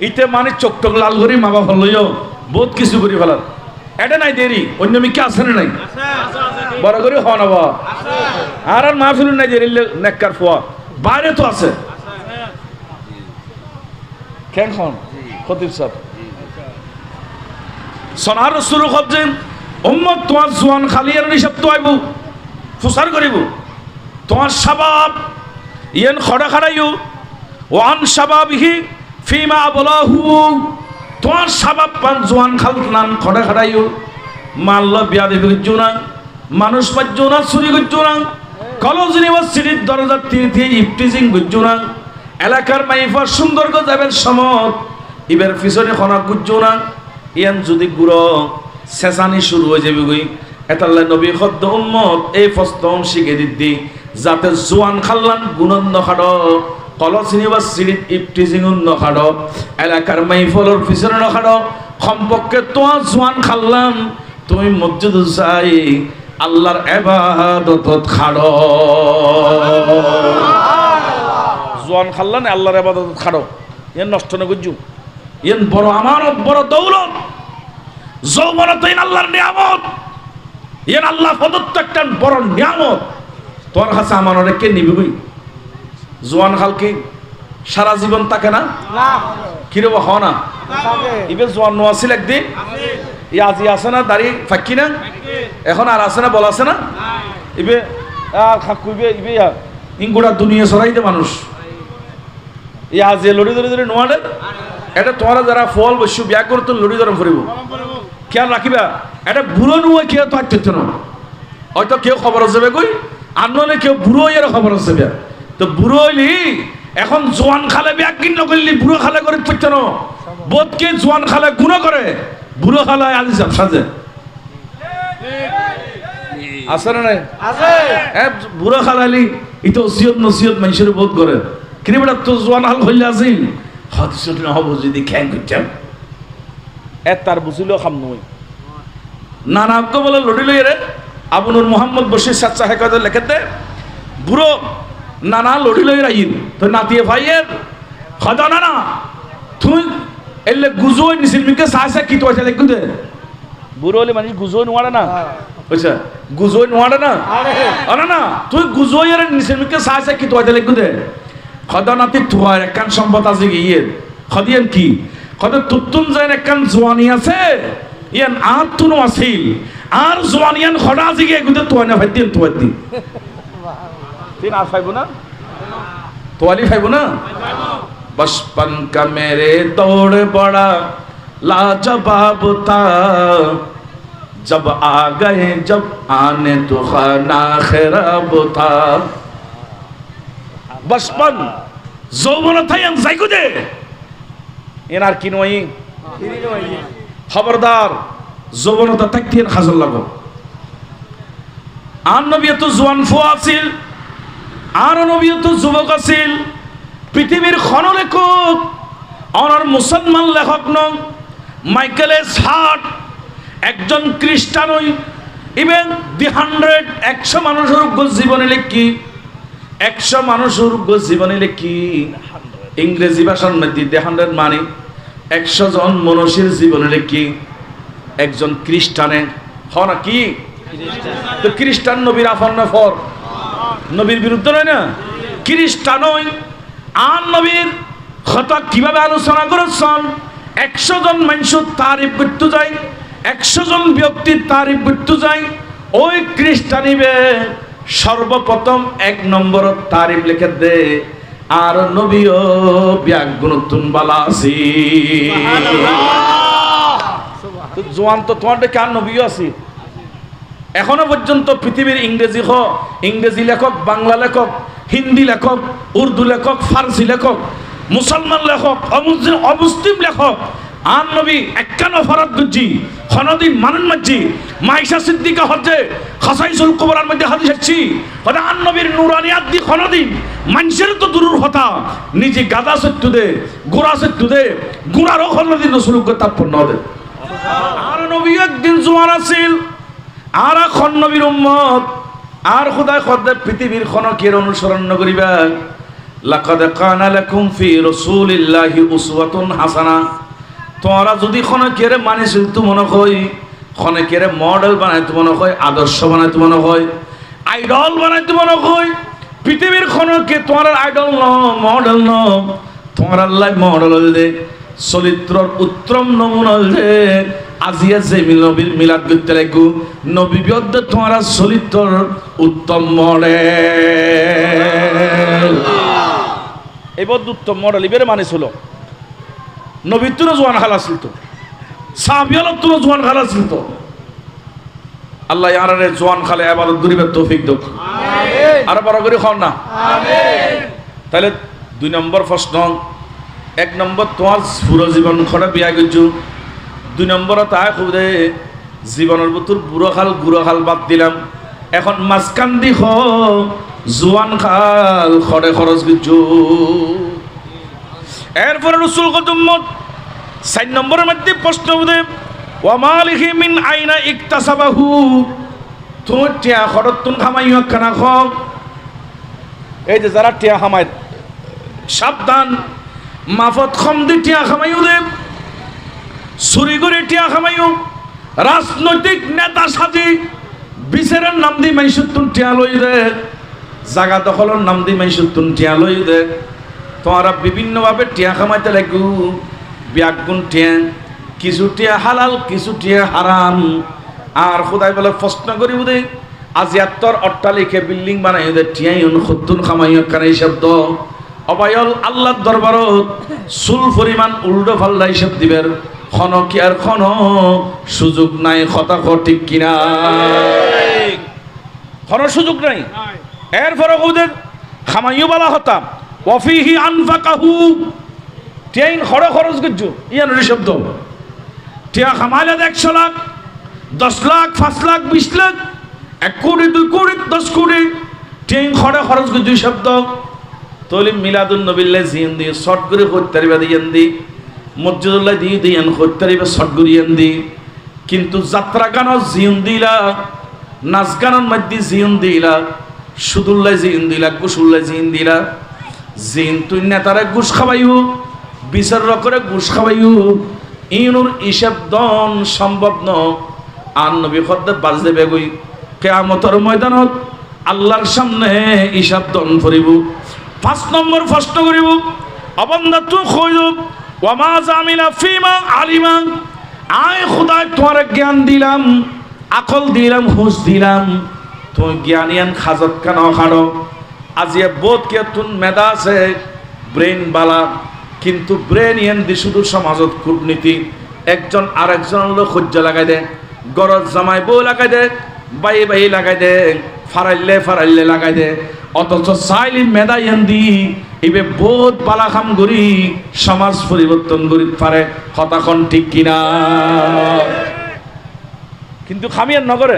ইতে মানে চোখ টোক লাল করি মা বাপ হলইও বহুত কিছু করি ফেলার এটা নাই দেরি অন্য মিকে আছে না নাই বড় করে হওয়া না বাবা আর আর মাহফিল নাই দেরি নেককার ফোয়া বাইরে তো আছে কেন খন খতিব সাহেব সোনার রসুল খবজেন উম্মত তোমার জোয়ান খালি আর নিশাব তো আইব ফুসার করিব তোমার শাবাব ইয়েন খড়া খাড়াইও ওয়ান শাবাবিহি ফিমা বলাহু তোমার শাবাব পান জোয়ান খাল নান খড়া খাড়াইও মাল্লা বিয়া দেবে জোনা মানুষ পাজ্জোনা চুরি করজোনা কলেজ ইউনিভার্সিটির দরজার তীর্থে ইফটিজিং করজোনা এলাকার মাইফার সুন্দরগ যাবের সমত ইবের পিছনে খনা করজোনা ইয়ান যদি গুড়ো শেষানি শুরু হয়ে যাবে গই এতাল্লা নবী খদ্দ উম্মত এই ফস্তম শিখে দিদি যাতে জোয়ান খাল্লান গুণন নখাড় কলেজ ইউনিভার্সিটির ইফটিজিং নখাড় এলাকার মাইফলের পিছনে নখাড় কমপক্ষে তোমার জোয়ান খাল্লান তুমি মসজিদ যাই আল্লাহর ইবাদত খাড়ো জোয়ান খাল্লান আল্লাহর ইবাদত খাড়ো ইয়ান নষ্ট না গুজু ইয়ান বড় আমানত বড় দৌলত যৌবনত আল্লাহর নিয়ামত ইয়ান আল্লাহ প্রদত্ত একটা বড় নিয়ামত তোর কাছে আমানত কে নিবি কই জোয়ান খাল কি সারা জীবন থাকে না কিরে হ না ইবে জোয়ান নো আছিল একদিন ই আজি আছে না দাড়ি ফাঁকি না এখন আর আছে না বল আছে না ইবে খাকুইবে ইবে ইঙ্গুড়া দুনিয়া সরাইতে মানুষ ই আজি লড়ি ধরে ধরে নোয়াডে এটা তোমরা যারা ফল বসু বিয়া করতো লড়ি ধরে ফুরিব খেয়াল রাখিবা এটা বুড়ো নুয়ে কেউ তো আটতে না হয়তো কেউ খবর যাবে কই আনলে কেউ বুড়ো এর খবর যাবে তো বুড়ো হইলি এখন জোয়ান খালে বিয়া কিন করলি বুড়ো খালে করে পড়তে না বোধকে জোয়ান খালে গুণ করে বুড়ো খালায় আজি সব সাজে আছে না নাই আছে বুড়ো খালালি ইতো ওসিয়ত নসিয়ত মানুষের বোধ করে কিনে বেটা তো জোয়ান হাল হইলে আছিল হদিসত না হবো যদি খ্যাং করছাম তার বুঝিলেও খাম নই নানা আব্দ বলে লড়ি লই রে আবুনুর মোহাম্মদ বশির সাচ্চা হেকাতে লেখেতে বুড়ো নানা লড়ি লই রাইন তো নাতিয়ে ভাইয়ের খদা নানা তুই এলে গুজোই নিছিল মিকে সাসা কি তো আছে দেখু দে বুড়ো হলে মানে গুজোই নোয়াড়া না বুঝছা গুজোই নোয়াড়া না আরে না তুই গুজোই এর নিছিল মিকে সাসা কি তো আছে দেখু দে খদা নাতি তুয়ার একখান সম্পদ আছে কি ইয়ে খদিয়ান কি খদা তুতুন যায় একখান জওয়ানি আছে ইয়ান আর তুনো আছিল আর জওয়ানিয়ান খডা আছে কি গুদে তুয়া না ভাইদিন তুয়াদি তিন আর ফাইবো না তোয়ালি ফাইবো না बचपन का मेरे दौड़ बड़ा लाजवाब था जब आ गए जब आने तो खाना खराब था बचपन যৌবন থাইয়ান যাইগো দে এনার কি নই খবরদার যৌবনতা থাকতেন খাজল লাগো আর নবী তো জওয়ান ফো আছিল আর নবী তো যুবক আছিল পৃথিবীর খন লেখক অনার মুসলমান লেখক নন মাইকেল এস হার্ট একজন খ্রিস্টান ওই ইভেন 100 মানুষের জীবনে লেখি 100 মানুষের জীবনে লেখি ইংরেজি ভাষার মধ্যে 100 মানে 100 জন মনুষ্যের জীবনে লেখি একজন খ্রিস্টানে হয় না কি তো খ্রিস্টান নবীর আফার না ফর নবীর বিরুদ্ধে নয় না খ্রিস্টান ওই আর নবীর কথা কিভাবে আলোচনা করেছেন 100 জন মানুষ তারিফ করতে যায় 100 জন ব্যক্তির তারিফ করতে যায় ওই খ্রিস্টানিবে সর্বপ্রথম 1 নম্বর তারিফ লিখে দে আর নবীও ব্যাগুণতুন বালা আছি তো জওয়ান তো তোমার কার নবীও আছে এখনো পর্যন্ত পৃথিবীর ইংরেজি লেখক বাংলা লেখক হিন্দি লেখক উর্দু লেখক ফার্সি লেখক মুসলমান লেখক অমুসলিম লেখক আর নবী 51 ফরদ গুজি খনদি মানুন মজ্জি মাইশা সিদ্দিকা হজ্জে খাসাইসুল কুবরার মধ্যে হাদিস আছে হদা আর নবীর নূরানিয়াত দি খনদি মানুষের তো দূরের কথা নিজে গাদা সত্য দে গোরা সত্য দে গোরারও খনদি রাসূলকে তাৎপর্য দে আর নবী একদিন জওয়ান আছিল আর খন নবীর উম্মত আর খোদায় খদ্দে পৃথিবীর খনকের অনুসরণ করিবা লাকাদ কানা লাকুম ফি রাসূলিল্লাহি উসওয়াতুন হাসানা তোমরা যদি খনকের মানে চলতে মনে হয় খনকের মডেল বানাইতে মনে হয় আদর্শ বানাইতে মনে হয় আইডল বানাইতে মনে হয় পৃথিবীর খনকে তোমার আইডল ন মডেল ন তোমার আল্লাহ মডেল দে চরিত্রর উত্তম নমুনা দে আজিয়া যে নবীর মিলাদ করতে লাগু নবী বিয়দ্দ তোমার চরিত্রর উত্তম মডেল এবার উত্তম মডেল এবারে মানে ছিল নবীর তুলো জোয়ান হাল আসিল তো সাহাবিয়ালত তুলো জোয়ান হাল আসিল তো আল্লাহ ইয়ারে জোয়ান খালে ইবাদত করিবার তৌফিক দাও আমিন আর বড় করে খাও না আমিন তাহলে 2 নম্বর প্রশ্ন 1 নম্বর তোমার পুরো জীবন খড়া বিয়া গজু 2 নম্বর তাই খুদে জীবনের ভিতর বুড়ো খাল বাদ দিলাম এখন মাঝখান দি হ জোয়ান খাল খড়ে খরচ গজু এরপরে রাসূল কদমত 4 নম্বরের মধ্যে প্রশ্ন উদে ওয়া মালিহি মিন আইনা ইকতাসাবাহু তো টিয়া খরতুন খামাইয়া কানা খ এই যে যারা টিয়া খামায় সাবধান মাফত কম দি টিয়া খামাইও দে চুরি করে টিয়া খামাইও রাজনৈতিক নেতা সাজি বিচারের নাম দি মাইসুতুন টিয়া লই দে জায়গা দখলের নাম দি মাইসুতুন টিয়া লই দে তোমরা বিভিন্নভাবে টিয়া খামাইতে লাগু ব্যাগুন টিয়া কিছু টিয়া হালাল কিছু টিয়া হারাম আর খোদাই বলে প্রশ্ন করি বুঝে আজি আত্মর অট্টালিকে বিল্ডিং বানাই দে টিয়াই খতুন খামাই কানে শব্দ অবায়ল আল্লাহর দরবারত সুল পরিমাণ উল্টো ফাল্লা হিসাব দিবের খন কি আর খন সুযোগ নাই কথা ঠিক কিনা খন সুযোগ নাই এরপরে ওদের খামাইও বলা হতাম ওয়াফিহি আনফাকাহু টিয়াইন খরচ গজ্জু ইয়ান শব্দ টিয়া খামাইলে 100 লাখ 10 লাখ 5 লাখ 20 লাখ 1 কোটি 2 কোটি 10 কোটি টিয়াইন খরচ গজ্জু শব্দ তলি মিলাদুন নবিল্লাহ জিন দি শর্ট করে হত্যারিবা দিয়েন দি মসজিদুল্লাহ দিয়ে দিয়েন হত্যারিবা শর্ট করিয়েন দি কিন্তু যাত্রা গান জিন দিলা নাচ গানের মধ্যে জিন দিলা সুদুল্লাহ জিন দিলা কুসুল্লাহ জিন দিলা জিন তুই নেতারা ঘুষ খাওয়াইও বিচার করে ঘুষ খাওয়াইও ইনুর হিসাব দন সম্ভব ন আর নবী খদ্দে বাজে বেগুই কিয়ামতের ময়দানত আল্লাহর সামনে হিসাব দন করিব 5 নম্বর প্রশ্ন করিব অবন্দা তুই কইব ওয়া মা জামিলা ফিমা আলিমা আয় খোদায় তোমার জ্ঞান দিলাম আকল দিলাম হুঁশ দিলাম তুমি জ্ঞানিয়ান খাজত কেন খাড়ো আজিয়া বোধ কে তুন মেধা আছে ব্রেন বালা কিন্তু ব্রেন ইয়ান দি শুধু সমাজত কূটনীতি একজন আরেকজন লোক সহ্য লাগাই দে গরজ জামাই বউ লাগাই দে বাই লাগাই দে ফারাইলে লাগাই দে অথচ চাইলি মেধা ইয়ান দি এবে বোধ বালা খাম করি সমাজ পরিবর্তন করি পারে কথাখন ঠিক কিনা কিন্তু খামিয়ার নগরে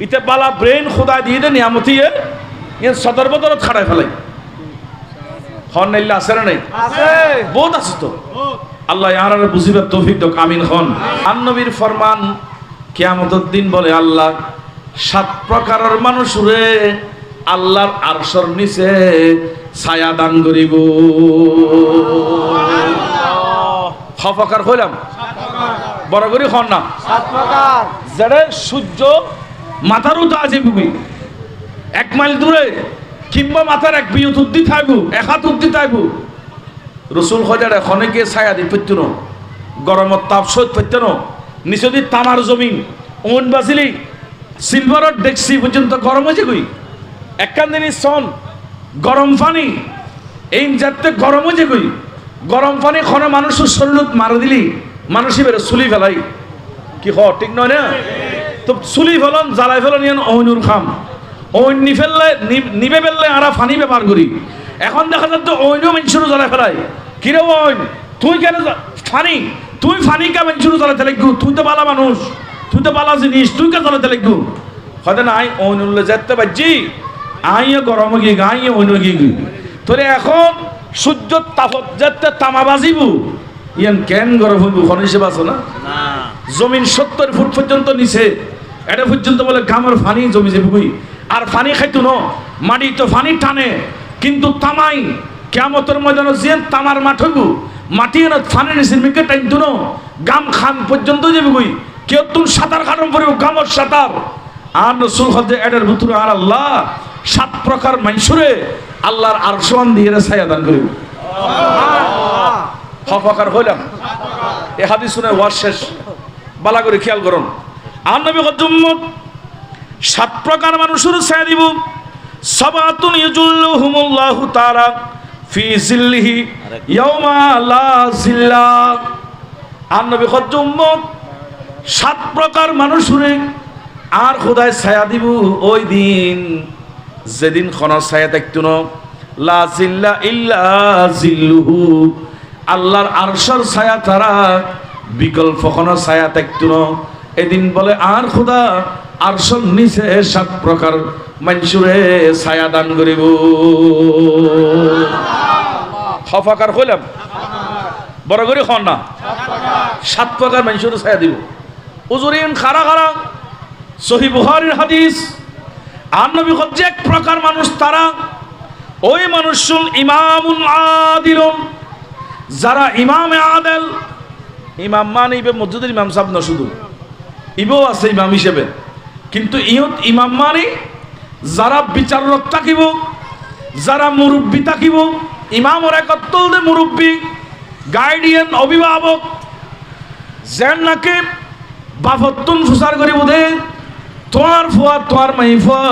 ইতে বালা ব্রেন খোদা দিয়ে দে নিয়ামতি ইয়ান সদর বদরত খাড়াই ফেলাই খন নাইলে আছে না নাই আছে বহুত আছে তো আল্লাহ ইয়ারারে বুঝিবার তৌফিক দাও আমিন খন আর নবীর ফরমান কিয়ামতের দিন বলে আল্লাহ 7 প্রকারের মানুষরে আল্লাহর আরশের নিচে ছায়া দান করিব প্রকার কইলাম 7 প্রকার বড় করে খন না 7 প্রকার যারা সূর্য মাথার উঠে আছে বুবি 1 মাইল দূরে কিংবা মাথার 1 বিয়ত উদ্দি থাকবো 1 হাত উদ্দি থাকবো রসুল খোঁজারে খনেকে ছায়া দি পেতেন গরমের তাপ সহ্য পেতেন নিচে দি তামার জমিন ওন বাসিলি সিলভারের ডেক্সি পর্যন্ত গরম হয়েছে কই একখান দিনই সন গরম পানি এই যাতে গরম হয়েছে কই গরম পানি খনে মানুষের শরীরত মারা দিলি মানুষই বেরো চুলি ফেলাই কি হ ঠিক নয় না তো চুলি ফেলন জ্বালাই ফেলন ইয়ান অইনুর খাম ওইন নিবে ফেললে আরা ফানি ব্যাপার করি এখন দেখা যাচ্ছে ওইনও মানুষেরও জ্বালা ফেলাই কিরে ওইন তুই কেন ফানি তুই ফানি কা মানুষেরও জ্বালাতে লাগবো তুই তো বালা মানুষ তুই তো বালা জিনিস তুই কে জ্বালাতে লাগবো হয়তো না আই ওইনুল্লে যেতে পারছি আইও গরম গিয়ে আইও ওইন গিয়ে তোরে এখন সূর্য তাপত যেতে তামা বাজিব ইয়ান কেন গরম হইব খনিসে বাঁচো না জমিন 70 ফুট পর্যন্ত নিচে এটা পর্যন্ত বলে গামের ফানি জমি যাবে কই, আর ফানি খাইতো ন, মাটি তো ফানি টানে, কিন্তু তামাই কিয়ামতের ময়দানে যে তামার মাঠ হইব, মাটি না ফানি নিচে মিকে টাইতো ন, গাম খান পর্যন্ত যাবে কই, কেউ তুমি সাঁতার কাটন পড়িব গামর সাঁতার। আর রসুল হজে এটার ভিতরে আর আল্লাহ 7 প্রকার মানুষরে আল্লাহর আরশান দিয়ে ছায়া দান করিব। হফাকার হইলাম এ হাদিস শুনে ওয়াজ শেষ, বালা করে খেয়াল করুন। আর নবী উম্মত 7 প্রকার মানুষের ছায়া দিব। সাবাতুন ইউজুল্লুহুমুল্লাহু তাআলা ফি জিল্লিহি ইয়াউমা লা জিল্লা। আর নবী উম্মত 7 প্রকার মানুষরে আর খোদায় ছায়া দিব ওই দিন যেদিন কোন ছায়া থাকতো না, লা জিল্লা ইল্লা জিল্লুহু, আল্লাহর আরশের ছায়া তারা বিকল্প কোন ছায়া থাকতো না। এদিন বলে আর খোদা আরশের নিচে 7 প্রকার মানুষরে ছায়া দান করিব। হফাকার হইলাম বড় করে খন না, 7 প্রকার মানুষরে ছায়া দিব। উজুরিন খারা খারা সহিহ বুখারীর হাদিস। আর নবী হচ্ছে 1 প্রকার মানুষ তারা, ওই মানুষ ইমামুন আদিলুন, যারা ইমামে আদেল। ইমাম মানে ইবে মসজিদের ইমাম সাহেব না, শুধু ইবেও আছে ইমাম হিসেবে, কিন্তু ইয়ত ইমাম মানে যারা বিচারক থাকিব, যারা মুরব্বী থাকিব। ইমামর একত্র মুরব্বী, গাইডিয়ান, অভিভাবক, যেন নাকি বাফতুন ফুসার করিব দে তোমার ফুয়া তোমার মাই ফুয়া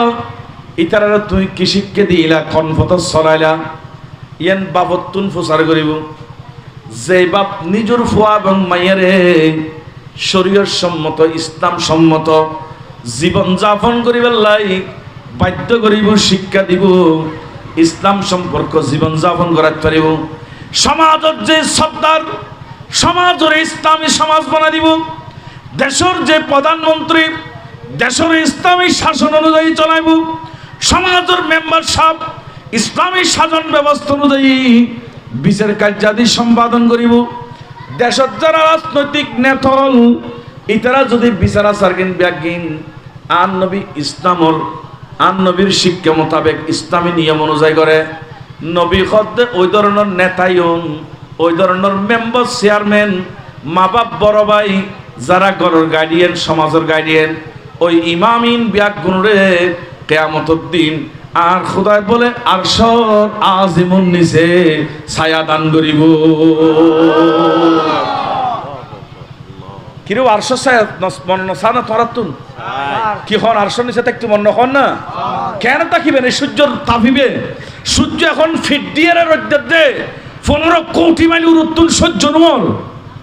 ইতারা তুই কি শিক্ষা দিলা কনফত চলাইলা, ইয়ান বাফতুন ফুসার করিব। যে বাপ নিজের ফুয়া এবং মাইয়ারে শরীয়ত সম্মত ইসলাম সম্মত জীবন যাপন করিবার লাই বাধ্য করিব, শিক্ষা দিব, ইসলাম সম্পর্ক জীবন যাপন করাতে পারিব। সমাজের যে সর্দার, সমাজের ইসলামী সমাজ বানা দিব। দেশের যে প্রধানমন্ত্রী, দেশের ইসলামী শাসন অনুযায়ী চলাইব। সমাজের মেম্বার সব ইসলামী শাসন ব্যবস্থা অনুযায়ী বিচার কার্যাদি সম্পাদন করিব। দেশের যারা রাজনৈতিক নেতল ইতারা যদি বিচার আচার ব্যাগিন আর নবী ইসলামর আর নবীর শিক্ষা মোতাবেক ইসলামী নিয়ম অনুযায়ী করে, নবী খদ্দে ওই ধরনের নেতায়ন, ওই ধরনের মেম্বার, চেয়ারম্যান, মা বাপ, বড় ভাই, যারা ঘরের গার্ডিয়ান, সমাজের গার্ডিয়ান, ওই ইমামিন ব্যাগুণরে কিয়ামতের দিন আর খোদায় বলে আরশর আজিমুন নিচে ছায়া দান করিব। কিরু আরশর ছায়া মন নসানা তরাতুন কি হন আরশর নিচে একটু মন নখন না, কেন তাকিবেন? এই সূর্যর তাপিবে, সূর্য এখন ফিট দিয়ে রোদ্দের দে 15 কোটি মাইল উত্তুন সহ্য নমর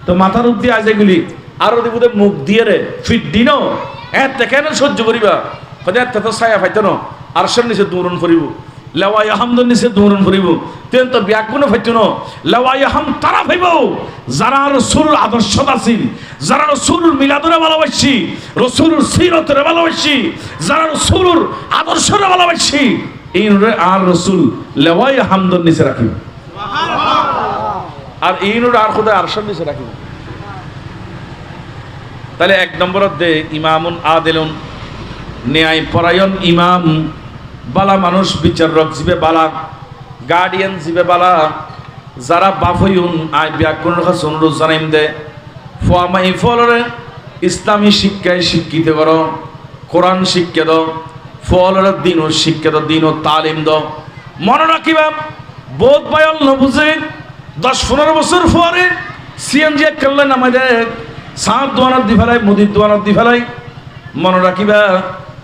তো মাথার উদ্দি আজ এগুলি আরো দিব মুখ দিয়ে রে ফিট দিন এতে কেন সহ্য করিবা? এত তো ছায়া পাইতো না, আরশের নিচে দৌড়ন করিব, লেওয়াই আহমদের নিচে দৌড়ন করিব। তেন তো ব্যাগুনো পাইতো না, লেওয়াই আহম তারা ভাইব যারা রসুল আদর্শত আছিল, যারা রসুল মিলাদরে ভালোবাসি, রসুল সিরতরে ভালোবাসি, যারা রসুল আদর্শরে ভালোবাসি, এই আর রসুল লেওয়াই আহমদের নিচে রাখিব, আর এই আর খোদা আরশের নিচে রাখিব। তাহলে 1 নম্বরত দে ইমামুন আদিলুন, ন্যায় পরায়ণ ইমাম, বালা মানুষ, বিচারক জিবে বালা, গার্ডিয়ান জিবে বালা, যারা বাফয়ুন আয় ব্যাকরণের কাছে অনুরোধ জানাইম দে ফুয়ামাই ফলরে ইসলামী শিক্ষায় শিক্ষিত করো, কোরআন শিক্ষা দাও, ফলরে দিনও শিক্ষা দাও, দিনও তালিম দাও। মনে রাখিবা বোধ বায়ল নবুঝে 10-15 বছর পরে সিএনজি করলে নামাই দেয়, সাত দোয়ানত দি ফেলাই, মুদির দোয়ানত দি ফেলাই। মনে রাখিবা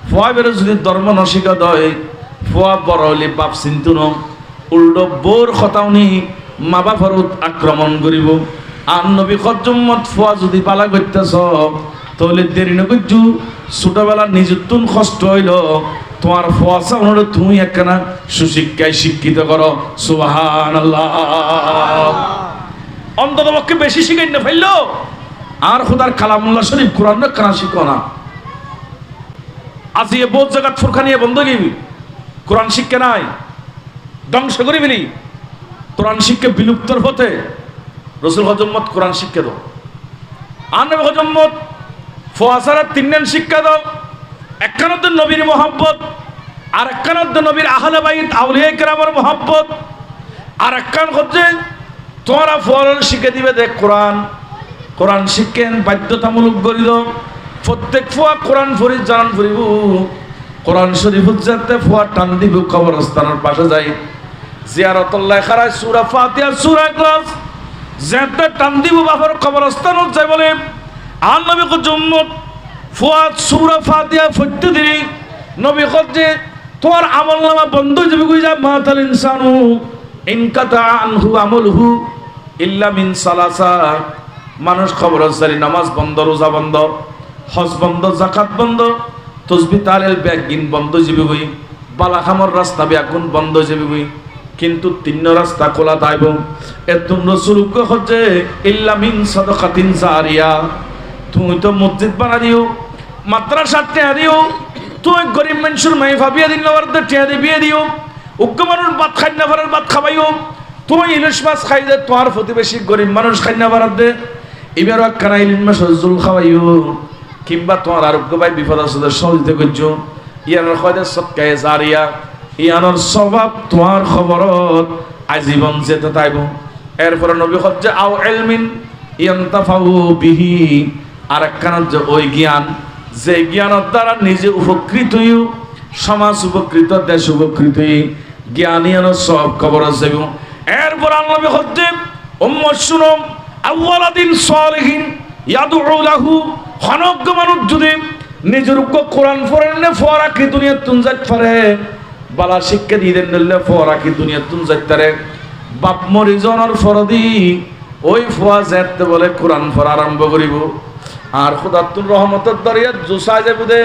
ফুয়া বেরো যদি ধর্ম নশিকা দয়, ফুয়া বড় হলে বাপ চিন্তু ন, উল্টো বোর খতাউনি মা বাপর আক্রমণ করিব। আর নবী খজ্জুম্মত ফুয়া যদি পালা করতেছ তাহলে দেরি নকরছু, ছোটবেলা নিজুতুন কষ্ট হইল, তোমার ফুয়া চাউন তুমি একখানা সুশিক্ষায় শিক্ষিত করো। সুবহানাল্লাহ। অন্তত পক্ষে বেশি শিখাই না ফেললো আর খোদার কালামুল্লাহ শরীফ কোরআন কানা শিখো না। আজি এ বহুত জায়গা ফুরখানিয়ে বন্ধ গিবি, কোরআন শিক্ষা নাই, ধ্বংস করে ফেলি, কোরআন শিক্ষা বিলুপ্তর পথে। রসুল হজম্মত কোরআন শিক্ষা দাও, আর নবী হজম্মত ফোয়াসারা 3 শিক্ষা দাও, একখানতে নবীর মহব্বত, আর একখানতে নবীর আহলে বাইত আউলিয়া কেরামের মহব্বত, আর একখান হচ্ছে তোমরা ফরজ শিখে দিবে দেখ কোরআন, কোরআন শিখেন বাধ্যতামূলক করিল প্রত্যেক ফুয়া কোরআন ফরিদ জানান ফুরিব, কোরআন শরীফ যাতে ফুয়া টান দিব কবরস্থানের পাশে যাই জিয়ারতুল্লাহ খারায় সূরা ফাতিহা সূরা ইখলাস যাতে টান দিব বাবার কবরস্থানত যাই বলে আর নবী কো জুম্মত ফুয়া সূরা ফাতিহা পড়তে দিই নবী কচ্ছে তোর আমলনামা বন্ধ যাবে কই যা মাতাল ইনসানু ইনকাতা আনহু আমলহু ইল্লা মিন সালাসা, মানুষ খবরস্থানি নামাজ বন্ধ, রোজা বন্ধ, হজ বন্ধ, যাকাত বন্ধ, তসবিহ তাহলিল ব্যাগিন বন্ধ যাবে কই, বালাখামর রাস্তা ব্যাগুন বন্ধ যাবে কই, কিন্তু তিন রাস্তা খোলা থাকব। এতুম রাসূল কো হচ্ছে ইল্লা মিন সাদাকাতিন জারিয়া, তুমি তো মসজিদ বানা দিও, মাদ্রাসা টিয়া দিও, তুই গরিব মানুষের মাই ভাবিয়া দিন ওরতে টিয়া দিয়ে দিও, উগ্র মানুষ ভাত খাই না পারার ভাত খাবাইও, তুমি ইলিশ মাছ খাই দে তোমার প্রতিবেশী গরিব মানুষ খাই না পারার দে এবারও একখানা ইলিশ মাছ জুল খাওয়াইও, কিংবা তোমার আরোগ্য ভাই বিপদ আছে সহজতে করছো, ইয়ানোর খয়দে সৎকায়ে জারিয়া, ইয়ানোর স্বভাব তোমার খবরত আজীবন যেতে থাকবো। এরপরে নবী হচ্ছে আও ইলমিন ইয়ান্তাফাউ বিহি, আর একখানা যে ওই জ্ঞান যে জ্ঞানের দ্বারা নিজে উপকৃত হইও, সমাজ উপকৃত, দেশ উপকৃত, জ্ঞানী সব খবর আছে। এরপর আল্লাহ হচ্ছে উম্মত শুনো আউয়ালাদিন সালিহিন ইয়াদউ লাহু, খনজ্ঞ মানুষ যদি নিজের কোরআন পড়েন না ফোয়ারা কি দুনিয়া তুন যাইতে পারে, বালা শিক্ষা দিয়ে দেন দিলে ফোয়ারা কি দুনিয়া তুন যাইতে পারে, বাপ মরি জনের ফরদি ওই ফোয়া যেতে বলে কোরআন পড়া আরম্ভ করিব, আর খুদাতুর রহমতের দরিয়া জোসা যাবে দে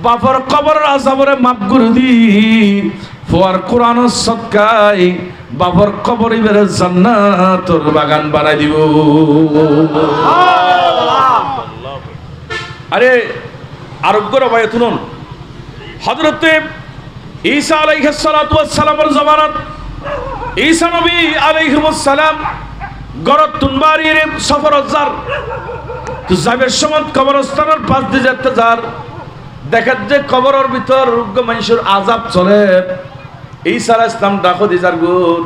বাপর কবরের আযাবরে মাফ করে দি, ফোয়ার কোরআনের সদকায় বাপর কবর ইবেরে জান্নাতুর বাগান বানাই দিব। আরে আরোগ্যর ভাই শুনুন, হযরতে ঈসা আলাইহিস সালাতু ওয়াস সালামের জামানাত ঈসা নবী আলাইহিস সালাম গরত তুনবাড়ির সফর যার তো যাবের সময় কবরস্থানের পাশ দিয়ে যেতে যার দেখার যে কবরের ভিতর রোগ্য মানুষের আযাব চলে, ঈসা আলাইহিস সালাম ডাকো দিজার গুর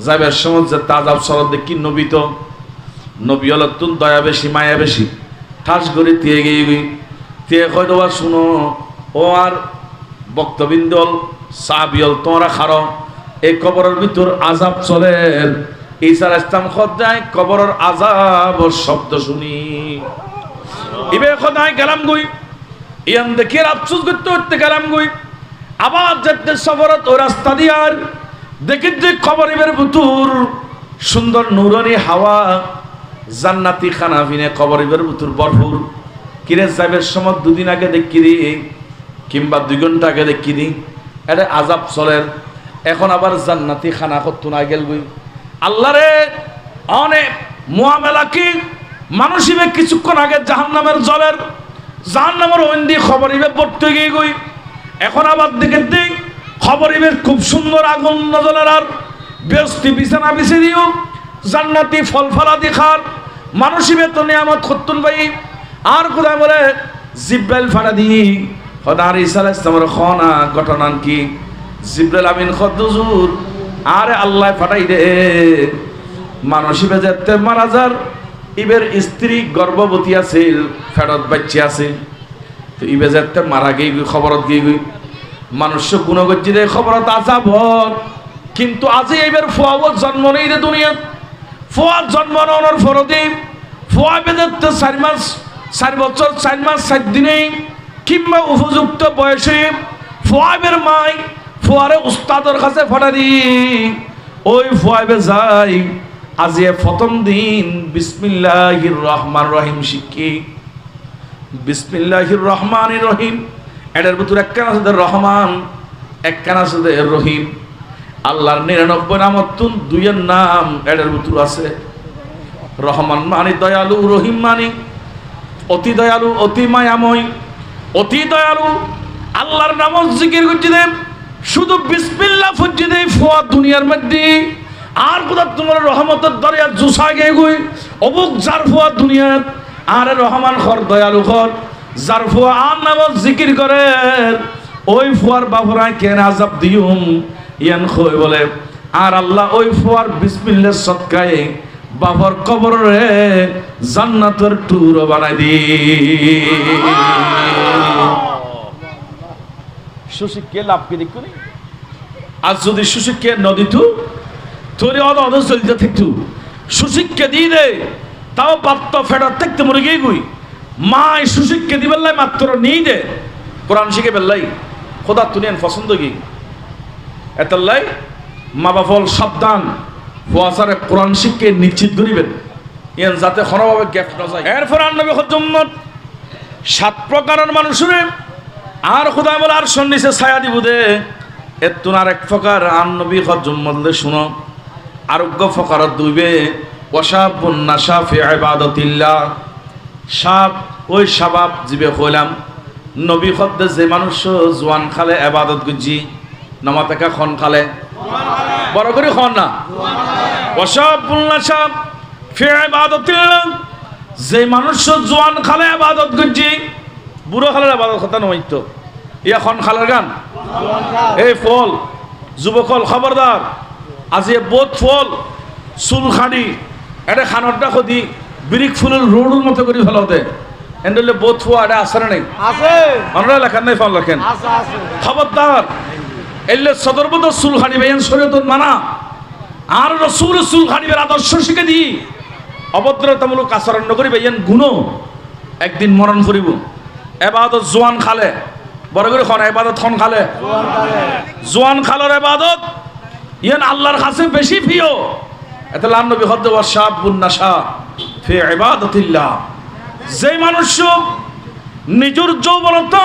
যাবের সময় যে আযাব চলে দেখি নবী তো নবী হলো তুন দয়া বেশি মায়া বেশি, ঠাস করে দিয়ে গিয়ে তে হয়তো বা শুনো ও আর বক্তবিন্দল সাহাবিয়ল তোমরা খারো এই কবরের ভিতর আযাব চলে, ঈসা আলাইহিস সালাম খোদায় কবরের আযাব শব্দ শুনি ইবে খোদায় গেলাম গই ইয়ান দেখে আফসোস করতে করতে গেলাম গই, আবার যেতে সফরত ও রাস্তা দিয়ার দেখি যে কবরের ভিতর সুন্দর নুরানি হাওয়া জান্নাতি খানা পিনে কবরের ভিতর ভরপুর, কিরে যাবের সময় দুদিন আগে দেখি দি কিংবা 2 ঘন্টা আগে দেখি দি এটা আযাব চলের, এখন আবার জান্নাতি খানা কত না গেল গই আল্লাহ রে অনেক মুআমেলা কি মানুষিবে কিছুক্ষণ আগে জাহান্নামের জলের জাহান্নামের ওন্দি খবর ইবে পড়তে গিয়ে গই, এখন আবার দেখে দিই খবর ইবে খুব সুন্দর আগুন নজলের আর বেস্তি বিছানা বিছিয়ে দিও, জান্নাতি ফল ফলাদি খার মানুষিবে তো নিয়ামত খতুন ভাই, আর কোথায় বলে জিব্রাইল ফাড়া দিই খোদার ঈসা আলাইহিস সালামের খনা ঘটনা কি জিব্রাইল আমিন খদ্দুজুর আরে আল্লাহ ফাটাই দে মানুষিবে যেতে মারা যার ইবের স্ত্রী গর্ভবতী আছে ফেরত বাচ্চা আছে, তো ইবে যেতে মারা গিয়ে খবরত গিয়ে গই মানুষ গুণগজ্জি দে খবরত আযাব, কিন্তু আজি এবার ফুয়াও জন্ম নেই রে দুনিয়া, ফুয়া জন্ম নেওয়ার ফরদি ফুয়া বেদতে 4 মাস 4 বছর 4 মাস 7 দিনে কিংবা উপযুক্ত বয়সে ফুয়াবের মাই ফুয়ারে উস্তাদের কাছে ফাটা দি ওই ফুয়াবে যাই আজি প্রথম দিন বিসমিল্লাহির রহমানির রহিম শিখি, বিসমিল্লাহির রহমানির রহিম এটার ভিতর একখানা আছে রহমান একখানা আছে রহিম, আল্লাহর 99 নামতুন 2 নাম এটার ভিতর আছে, রহমান মানে দয়ালু, রহিম মানে অতি দয়ালু, অতি মায়াময়, অতি দয়ালু। আল্লাহর নাম জিকির করতে দেন শুধু বিসমিল্লাহ ফুজি দেই ফুয়া দুনিয়ার মধ্যে, আর কোথা তোমার রহমতের দরিয়া জুসা গে গই অবুক যার ফুয়া দুনিয়ার, আর রহমান খর দয়ালু খর যার ফুয়া আর নামাজ জিকির করে ওই ফুয়ার বাবুরাই কেন আজাব দিউম ইয়ান কই বলে আর আল্লাহ ওই ফুয়ার বিসমিল্লাহ সদকায়ে বাবার কবরে জান্নাতের টুর বানাই দি। সুশিক্ষে লাভ কি দেখো নি? আর যদি সুশিক্ষে নদী তু তোরে অদ অদ চলতে থাকতু সুশিক্ষে দিয়ে দে তাও বাপ্ত ফেডার থাকতে মরে গিয়ে গুই মাই সুশিক্ষে দি বেল্লাই মাত্র নিয়ে দে কোরআন শিখে বেল্লাই খোদা তুনিয়ান পছন্দ কি এতলাই মা বাপল সাবধান ফুয়াসারে কোরআন শিক্ষে নিশ্চিত করিবেন ইয়ান যাতে কোনোভাবে গ্যাপ না যায়। এরপর নবী হজম্মত 7 প্রকারের মানুষের আর খোদা বলে আর সন্নিসে ছায়া দিব দে এতুন আর এক প্রকার আন নবী হজম্মত শুনো আরোগ্য ফকারত দুইবে ওয়াশাবুন নাশা ফি ইবাদাতিল্লাহ সাব ওই শাবাব জিবে কইলাম নবী খদ্দে যে মানুষ জওয়ান খালে ইবাদত গুজি নামাতাকা খন খালে বড় করে খন না ওয়াশাবুন নাশা ফি ইবাদাতিল্লাহ যে মানুষ জওয়ান খালে ইবাদত গুজি বুড়ো খালে ইবাদত কথা নয় তো ইয়া খন খালের গান এই ফল যুবকল খবরদার আজি বোধ ফল চুল খাড়ি এটা খানটা খদি বিরিক ফুলের রোডের মতো করে ফেলা হতে এন্ডলে বোধ ফুয়া এটা আছে না নেই আছে আমরা লেখেন নাই ফল লেখেন খবরদার এলে সদরবদ চুল খাড়ি ভাইয়েন শরীয়ত মানা আর রসুল চুল খাড়িবের আদর্শ শিখে দি অভদ্রতামূলক আচরণ নকরি ভাইয়েন গুণ একদিন মরণ করিব এবাদত জোয়ান খালে বড় করে খন এবাদত খন খালে জোয়ান খালের এবাদত ইয়ান আল্লাহর কাছে বেশি প্রিয় এত লান নবী হদ্দ ওয়াশাবুন নাশা ফি ইবাদাতিল্লাহ যে মানুষ নিজের যৌবনতা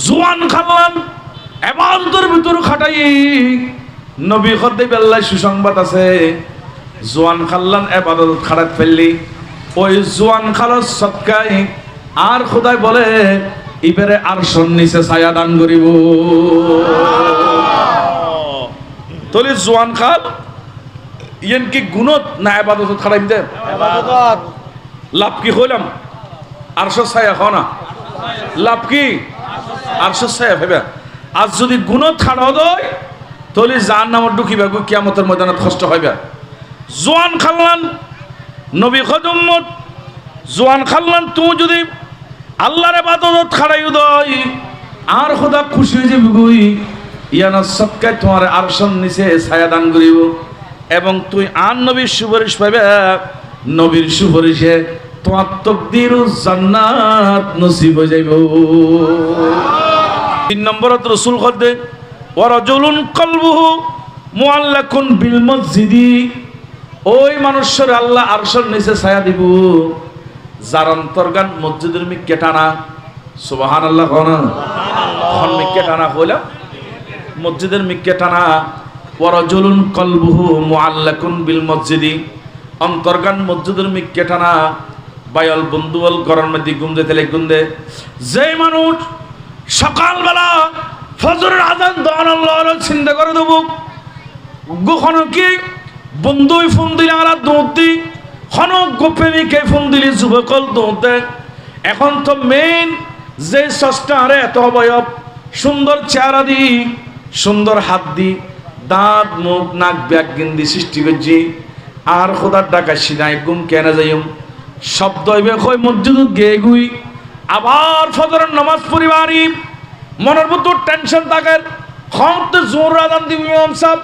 জোয়ান খালান ইবাদতের ভিতর খাটাই নবী হদ্দ বেল্লাই সুসংবাদ আছে জোয়ান খাল্লান ইবাদত খাড়াত ফেললি ওই জোয়ান খালার সদকায় আর খোদাই বলে ইবারে আর সন্নিসে ছায়া দান করিব তলি জোয়ান খাল ইয়েন কি গুণত না ইবাদত খারাপ দে ইবাদত লাভ কি হইলাম আরশ ছায়া হনা লাভ কি আরশ ছায়া ভেবে আজ যদি গুণত খাড়া হয় তলি জাহান্নামে ঢুকিবা গো কিয়ামতের ময়দানত কষ্ট হইবে। জোয়ান খাললান নবী খদমত জোয়ান খাললান তুই যদি আল্লাহর ইবাদত খাড়াই দই আর খোদা খুশি হয়ে যাবে গই ইয়ানা সদকায় তোমার আরশের নিচে ছায়া দান করিব এবং তুই আর নবীর সুপারিশ পাবে নবীর সুপারিশে তোমার তাকদীরু জান্নাত নসিব হয়ে যাইব। 3 নম্বরত রাসূল কদে ওয়া রাজুলুন কলবুহু মুআল্লাকুন বিল মসজিদি ওই মানুষের আল্লাহ আরশের নিচে ছায়া দিব যার অন্তর্গান মসজিদের মিকে টানা সুবহানাল্লাহ কোন মিকে টানা হইলা মসজিদের মিকে টানা ওয়ারাজুলুন কলবুহু মুআল্লাকুন বিল মসজিদি অন্তর্গান মসজিদের মিকে টানা বায়ল বন্ধুল গরম মধ্যে গুন্দে তেলে গুন্দে যে মানুষ সকালবেলা ফজরের আজান দান আল্লাহর চিন্তা করে দেব গোখন কি বন্ধুই ফোন দিলে আর দৌড়তি খন গোপেমিকে ফোন দিলি যুবকল দৌড়তে এখন তো মেইন যে সস্তা আরে এত অবয়ব সুন্দর চেহারা দি সুন্দর হাত দি দাঁত মুখ নাক ব্যাগ গিন্দি সৃষ্টি করছি আর খোদার ডাকা সিনাই গুম কেনা যাইম শব্দ হইবে কই মসজিদ গে গুই আবার ফজরের নামাজ পড়িবারি মনের মধ্যে টেনশন থাকে খতে জোর আদান দিব ইমাম সাহেব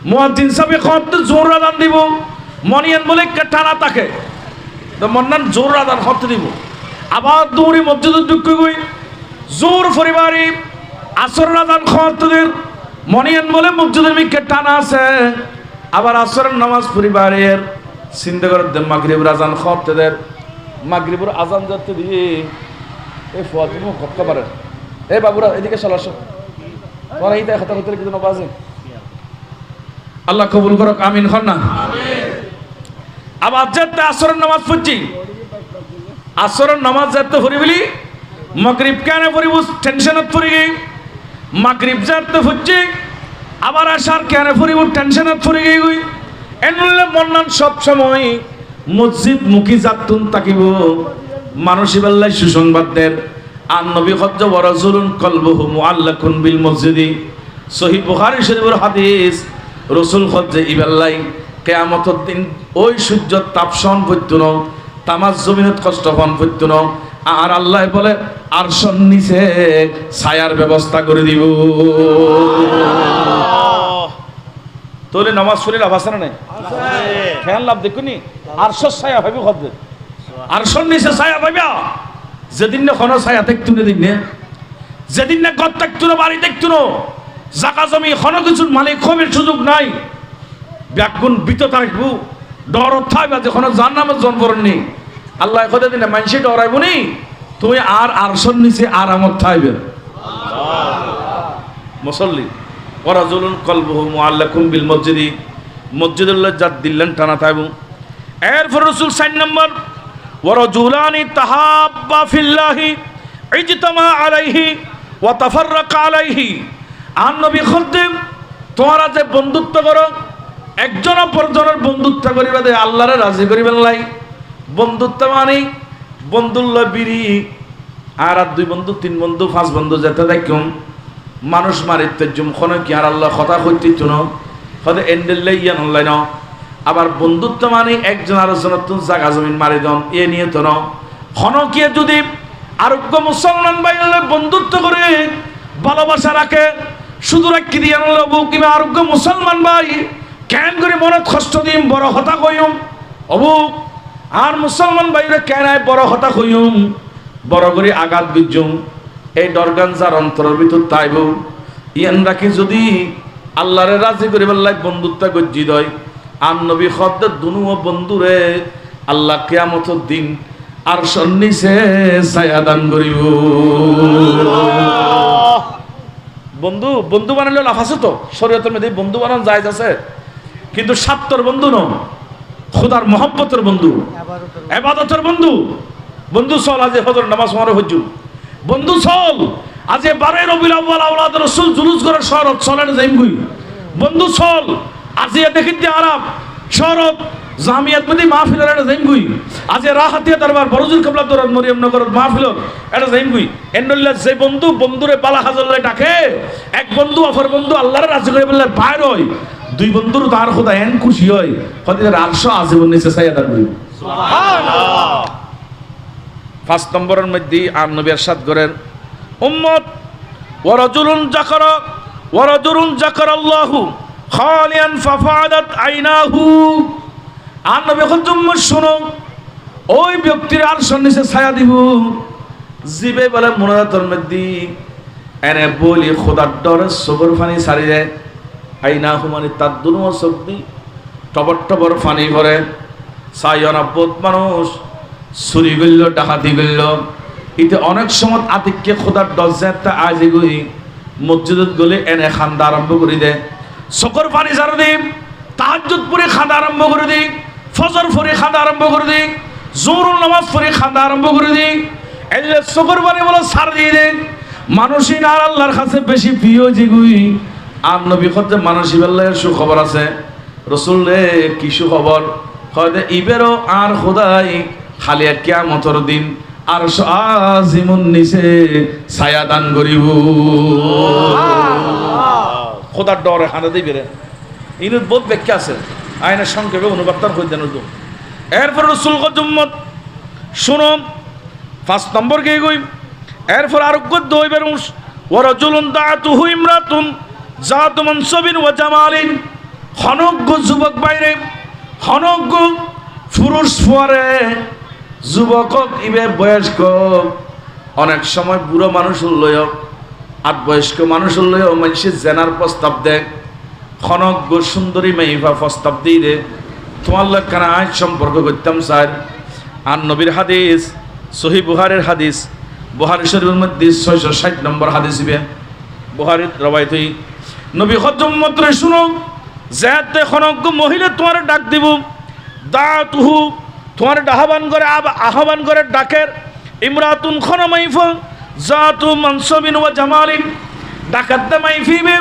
মুয়াজ্জিন সাহেব খতে জোর আদান দিব মনিয়ান বলে টানা থাকে তো মন্নান জোর আদান খতে দিব আবার দৌড়ি মসজিদ ঢুকে গুই জোর পরিবারি আসর আদান খতে মনিয়ান বলে মসজিদের মিকে টানা আছে আবার আসরের নামাজ পরিবারের চিন্তা করে মাগরিবের আজান খতে দের মাগরিবের আজান যাতে দিয়ে এই ফতুমু কত পারে এই বাবুরা এদিকে চলে আসো তোরা এইটা কথা বলতে কিন্তু বাজে আল্লাহ কবুল করুক আমিন হন না আমিন। আবার যাতে আসরের নামাজ পড়ছি আসরের নামাজ যাতে পড়ি বলি মাগরিব কেন পড়িব টেনশনত পড়ি গই মাগরিব যাতে পড়ছি আবার আসার কেন পড়িব টেনশনত পড়ি গই এনলে মন্নান সব সময় মসজিদ মুখী যাতুন তাকিব মানুষই বেল্লাই সুসংবাদ দেন। আর নবী হজ্জ ওয়া রাজুলুন কলবুহু মুআল্লাকুন বিল মসজিদি, সহিহ বুখারী শরীফের হাদিস। রাসূল হজ্জে ইবেল্লাই কিয়ামতের দিন ওই সূর্যের তাপ সহন করতে ন, তামাজ জমিনত কষ্ট হন করতে ন, আর আল্লাহ বলে আরশের নিচে ছায়ার ব্যবস্থা করে দিব। তোলে নামাজ পড়ে লাভ আছে না নাই? খেয়াল লাভ দেখুনি, আরশের ছায়া ভাবি হজ্জে, আরশের নিচে ছায়া ভাবিয়া। যেদিন না কোনো ছায়া দেখতো না, দিন যেদিন না ঘর দেখতো না, বাড়ি দেখতো না, জায়গা জমি কোনো কিছুর মালিক কমের সুযোগ নাই, ব্যাগুণ বিত থাকবো, ডর থাকবে যখন জান্নাতের জন্ম করেননি। আল্লাহ কথা দিন মানুষে ডরাইব নি, তুমি আর আরশের নিচে আরামত থাকবে। মুসল্লি ওয়া রাজুলুন কলবুহু মুআল্লাকুন বিল মসজিদি, মসজিদুল্লাহ জাত দিল্লান টানা থাকবো। এরপর রাসূল 4 নম্বর ওয়া রাজুলানি তাহাব্বা ফিল্লাহি ইজতামা আলাইহি ওয়া তাফাররাকা আলাইহি। আর নবী খদ্দেম তোমরা যে বন্ধুত্ব করো, একজন অপরজনের বন্ধুত্ব করিবা দে আল্লাহরে রাজি করিবেন লাই। বন্ধুত্ব মানে বন্ধুল্লাহ বিরি, আর 2 বন্ধু 3 বন্ধু 5 বন্ধু যেতে দেখুন মানুষ মারিতে জুমখনে কি আর আল্লাহ কথা কইতে চুনো হতে এন্ডেললে ইয়ান অনলাইন। আবার বন্ধুত্ব মানে একজন আরেকজনের তো জায়গা জমিন মারি দন এ নিয়ে তো হনকিয়ে যদি আরোগ্য মুসলমান বাইরে বন্ধুত্ব করে ভালোবাসা রাখে, শুধু রাখি দিয়ে আনলো কিংবা আরোগ্য মুসলমান ভাই কেন করে মনে কষ্ট দিম বড় হতা কইম অবুক, আর মুসলমান বাইরে কেন বড় হতা কইম বড় করে আঘাত বিজুম। এই ডরগান যার অন্তরের ভিতর তাইব ইয়ান রাখি যদি আল্লাহরে রাজি করে বললাই বন্ধুত্ব গজ্জি দয়। আর নবী খদ্দের দুনু বন্ধুরে আল্লাহ কিয়ামতের দিন আরশের নিচে ছায়া দান করিব। বন্ধু বন্ধু বানালে লাভ আছে তো, শরীয়তের মধ্যে বন্ধু বানানো জায়েজ আছে, কিন্তু স্বার্থর বন্ধু নয়, খোদার মহব্বতের বন্ধু, ইবাদতের বন্ধু। বন্ধু চল আজ হজর নামাজ মারো হজ্জু, বন্ধু চল আজ 12 রবিউল আউয়াল আওলাদ রাসূল জুলুস করে শরত চলেন যাইমগুই। বন্ধু চল আজ দেখিতে আরাম শরত জামিয়াত মধ্যে মাহফিল এটা যাইমগুই। আজ রাহাতিয়া দরবার বরজুল কিবলা দরবার মরিয়ম নগর মাহফিল এটা যাইমগুই। এন্ডল্লা যে বন্ধু বন্ধুরে বালা হাজলে ডাকে, এক বন্ধু অপর বন্ধু আল্লাহর রাজি করে বললে বাইর হয়, 2 বন্ধুর তার খোদা এন খুশি হয় হতে আরশ আজীবন নিচে ছায়া দান করিব। সুবহানাল্লাহ। 5 নম্বরের মধ্যে আর নবী ارشاد করেন উম্মত ওয়া রাজুলুন যাকারাল্লাহু খালিয়ান ফাফাদাত আইনাহু। আর নবী উম্মত শুনো, ওই ব্যক্তির আরশের নিচে ছায়া দিব জিবে বলে মুনাজাতের মধ্যে এনে বলি খোদার ডরে সবর পানি ছাড়ি যায়। আইনাহু মানে তার দুনো চোখ দি টবর টবর পানি ভরে। 490 মানুষ চুরি করল ডাকাতি করল, এতে অনেক সময় আতিককে খোদার দরজাটা আজে গই মসজিদত গলে এনে খান্দা আরম্ভ করে দেয়, চকর পানি ছাড়া দিই, তাহাজ্জুদ পড়ে খান্দা আরম্ভ করে দিই, ফজর পড়ে খান্দা আরম্ভ করে দিই, জোহরের নামাজ পড়ে খান্দা আরম্ভ করে দিই। এই যে চকর পানি বলে ছাড় দিয়ে দেয়। মানুষই না আল্লাহর কাছে বেশি প্রিয় যেগুই। আর নবী খদ্দে মানুষই বেলায় সুখবর আছে। রসুল রে কি সুখবর? হয়তো ইবেরও আর খোদাই খালি কিয়ামতের দিন আরশ আজিমুন নিচে ছায়া দান করিব। খোদার ডরে হানা দিবে রে ইনুত বহুত ব্যাখ্যা আছে, আইনের সংক্ষেপে অনুবাদটার হয়ে দেন। এরপর রসুল উম্মত শুনো 5 নম্বর কে গই। এরপর আরোগ্য দই বেরুস ওয়া রাজুলুন দাআতুহু ইমরাতুন যাতু মানসাবিন ওয়া জামালিন। হনজ্ঞ যুবক বাইরে, হনজ্ঞ পুরুষ ফুয়ারে, যুবক ইবে বয়স্ক, অনেক সময় বুড়ো মানুষ লয় আর বয়স্ক মানুষ লয় মানুষের জেনার প্রস্তাব দেয়। খনজ্ঞ সুন্দরী মেয়েফা প্রস্তাব দিয়ে দে তোমার লোক কেন আজ সম্পর্ক করতাম স্যার। আর নবীর হাদিস সহিহ বুখারীর হাদিস, বুখারী শরীফের মধ্যে 660 নম্বর হাদিস ইবে বুখারীর রওয়ায়াত। নবী খতম মাত্র শুনো, যাতে খনজ্ঞ মহিলা তোমার ডাক দিব, দাতুহু তোমার আহ্বান করে ডাকের, ইমরাতুন খনমাইফা জাতু মানসাবিন ওয়া জামালিন। ডাকাতে মাইফিবে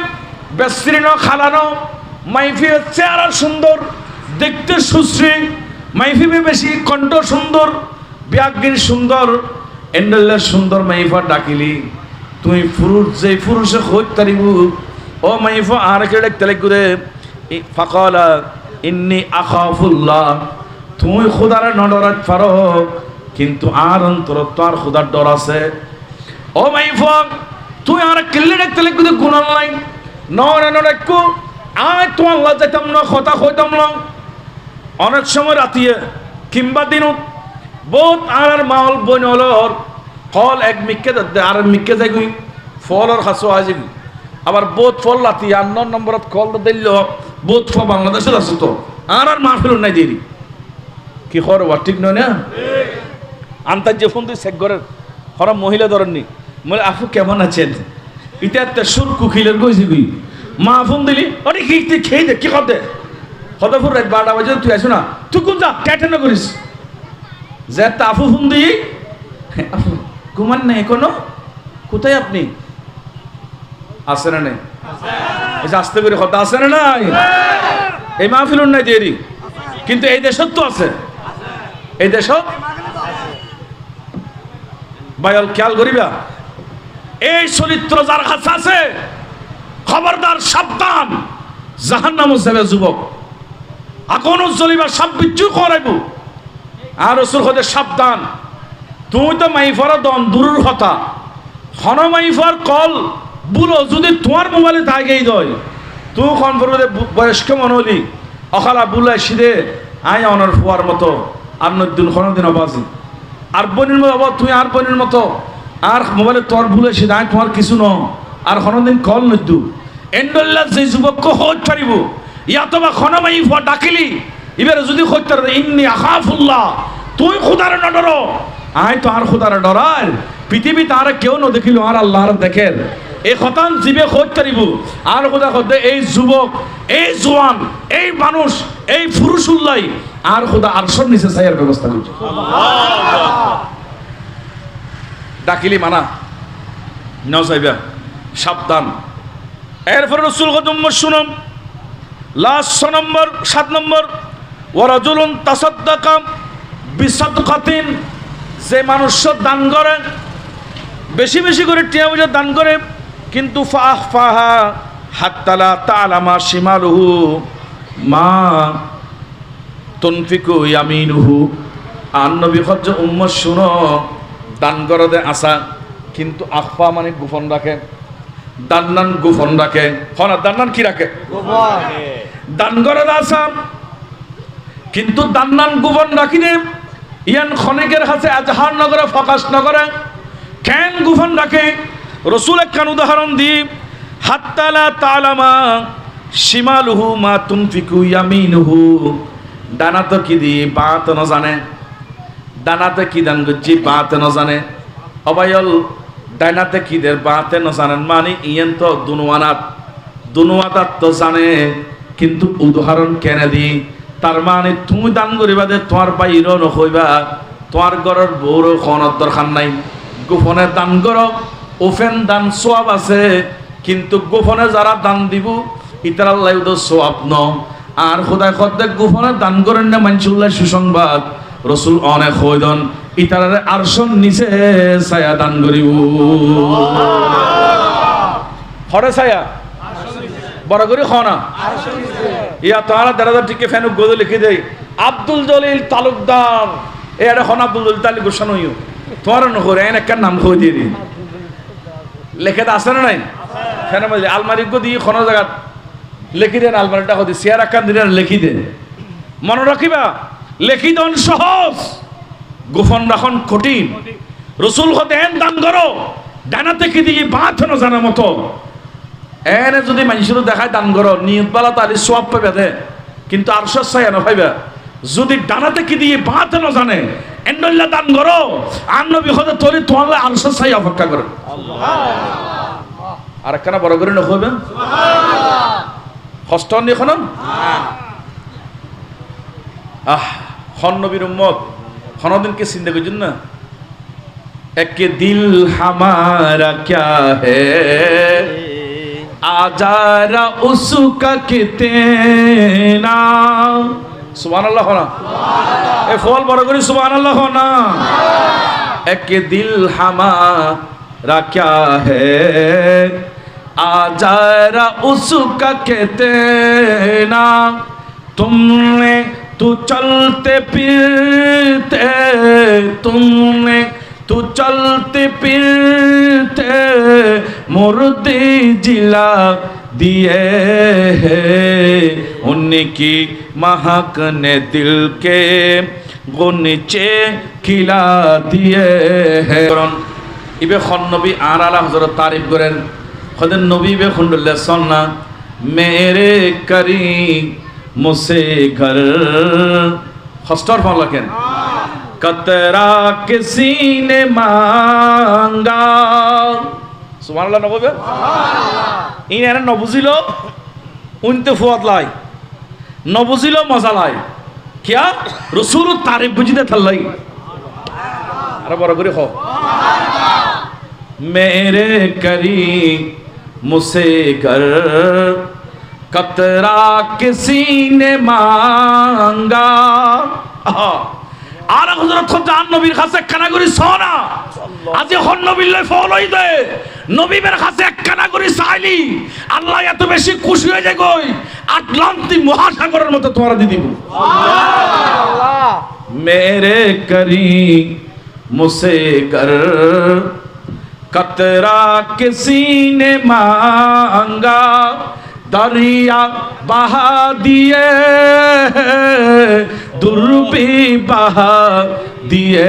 বেসরিন খালানো, মাইফি চেহারা সুন্দর, দেখতে সুশ্রী, মাইফিবে বেশি কণ্ঠ সুন্দর, ব্যাগিন সুন্দর এন্ডেলের সুন্দর মাইফা ডাকিলি তুই পুরুষ যে পুরুষে হইত তারিবু ও মাইফা আর কে ডাকতে লাগবে ফাকালা ইন্নী আখাফুল্লাহ তুই খোদারে নডরাত পারো কিন্তু আর অন্তর তো আর খোদার ডর আছে ও মাইফা তুই আর কিল্লে ডাকতে লাগবে গুনাহ নাই নরে নডাকু আয় তো আল্লাহ যাইতাম না কথা কইতাম না অনেক সময় রাতিয়ে কিংবা দিনত বহুত আর মাল বনলর ফল এক মিক্কে আর মিক্কে যাই গই ফলর হাসো আজিবি আবার বহুত ফল রাতি আর 9 নম্বরত কল দিল বহুত ফল বাংলাদেশে আছে তো আর মাহফিল নাই দেরি কি খর ওয়া ঠিক নয় না আন্তার যে ফোন তুই চেক করে হরা মহিলা ধরননি বলে আপু কেমন আছেন এটা একটা সুর কুকিলের কইছি গই মা ফোন দিলি আরে কি তুই খেয়ে দে কি করতে হদফুর রাত 12টা বাজে তুই আসো না তুই কোন যা ক্যাটে না করিস যে তাফু ফোন দিই আপু ঘুমান নেই কোনো কোথায় আপনি আছে না নেই আছে আস্তে করে কথা আছে না নাই এই মাহফিল নাই দেরি কিন্তু এই দেশত তো আছে এই দেশত বায়াল খেয়াল করিবা এই চরিত্র যার কাছে আছে খবরদার সাবধান জাহান্নামে যাবে যুবক আগুন জ্বলিবা সব বিচ্ছু করাইব আর রাসূল হতে সাবধান তুই তো মাইফার দন দূরের কথা হন মাইফার কল বুলো যদি তোমার মোবাইলে থাকেই দয় তুই কোন পরে বয়স্ক মনলি অখালা বুলাই সিদে আই অনর ফুয়ার মতো আর নদিন কোনদিন বাজি আর বনির মতো তুই আর বনির মতো আর মোবাইলে তোর ভুলে সিদে আই তোমার কিছু ন আর কোনদিন কল নদু এন্ডল্লা যে যুবককে হইত পারিব ইয়াতবা খন মাইফা ডাকিলি এবারে যদি হইতার ইন্নী আখাফুল্লাহ তুই খোদার না ডর আয় তো আর খোদার ডরার পৃথিবী তার কেউ ন দেখিল আর আল্লাহর দেখেন এই খতান জীবে হইত পারিব আর খোদা খোদে এই যুবক এই জওয়ান এই মানুষ এই পুরুষুল্লাই আর খোদা আরশের নিচে ছায়ার ব্যবস্থা করছে ডাকিলি মানা ন যাইবা সাবধান এরপরে রাসূল কদম শুনুন লাস্ট নম্বর 7 নম্বর ওয়ারাজুলুন তাসাদ্দাকা বিসাদকাতিন যে মানুষ দান করে বেশি বেশি করে টিয়া পয়সা দান করে কিন্তু ফাহফাহা হাত্তা লা তা'লামা শিমালুহু মা তুনফিকু ইয়ামিনুহু আর নবী হজ্জ উম্মত শুনো দান করে দে আসা কিন্তু আখফা মানে গোপন রাখে দান্নান গোপন রাখে হনা দান্নান কি রাখে গোপন দান করে আসা কিন্তু দান্নান গোপন রাখিনে ইয়ান খনিকের কাছে আজহার নগরে ফকাশ নগরে কেন গোপন রাখে রাসূল একখান উদাহরণ দি হাত্তা লা তা'লামা শিমালুহু মা তুনফিকু ইয়ামিনুহু ডানাতে কি দি বাত ন জানে ডানাতে কি দান গজি বাত ন জানে অবায়ল ডানাতে কি দের বাতে ন জানেন মানে ইয়ান তো দুনুয়াত তো জানে কিন্তু উদাহরণ কেন দি তার মানে তুমি দান করিবা দে তোমার বাইরও নকইবা তোমার ঘরের বউর খনত দরকার নাই গোপনে দান করো ওপেন দান সওয়াব আছে কিন্তু গোপনে যারা দান দিব ইতার আল্লাহ তো সওয়াব ন আর খোদায় খদ্দে গোপনে দান করেন না মানসুল্লাহ সুসংবাদ রাসূল অনেক কইদন ইতারে আরশন নিচে ছায়া দান করিব হরে ছায়া বড় করে খানা ইয়া তারা দাদা ঠিক ফেন গোদ লিখে দেই আব্দুল জলিল তালুকদার এটা খন আব্দুল জলিল তালুক গোসান হইও তোমার নহরে এন একটা নাম কই দিয়ে দি লেখে তো আছে না নাই ফেন মধ্যে আলমারি গো দি খন জায়গা লিখি দেন আলমারিটা কই চেয়ার আকান দিন লিখি দেন মনে রাখিবা লিখি দেন সহজ গোপন রাখন কঠিন রাসূল হতে এন দান করো ডানাতে কি দিয়ে বাত না জানা মতো এনে যদি মানুষের দেখায় দান করো নিয়তবালা তাহলে সওয়াব পাবে দে কিন্তু আরশের ছায়া না পাইবা যদি ডানাতে কি দিয়ে বাত না জানে এন্ডল্লা দান করো আর নবী হতে তোরে তোয়ালে আরশের ছায়া অপেক্ষা করে সুবহানাল্লাহ আর কেন বড় করে নকইবে সুবহানাল্লাহ কষ্ট নি এখন খন নবীর উম্মত খনদিন কে চিন্তা করছেন না এক দিল হামারা क्या है आजारा उसका कितना সুবহানাল্লাহ না এ ফল বড় করে সুবহানাল্লাহ না এক দিল হামারা क्या है आ जरा उसका कहते ना तुमने तू चलते फिरते तुमने तू चलते फिरते मुर्दे जिला दिए हैं उनकी महक ने दिल के गुनचे खिला दिए हैं इबे खन नबी आर आला हजरत तारीफ करें खुद नबी बे खुंडुल्लाह सन्ना मेरे करीम मुझसे घर हस्टर फल लखें कतरा किसी ने मांगा सुबहानाल्लाह नबी इन एने न बुझिलो उनते फुआद लाई न बुझिलो मजा लाई क्या रसूल तारीफ बुझिते थल्लाई अरे बड़ा करे खो मेरे करीम मुझसे घर कतरा किसी ने मांगा আর হযরত জান নবীর কাছে একখানা করে সোনা আজি হন নবীর ফল হই দে নবীর কাছে একখানা করে চাইলি আল্লাহ এত বেশি খুশি হয়ে যায় কই আটলান্টিক মহাসাগরের মতো তোমার দি দিব সুবহানাল্লাহ মেরে করিম মুঝसे कर कतरा किसी ने मांगा दरिया बहा दिए दुर्बी बहा दिए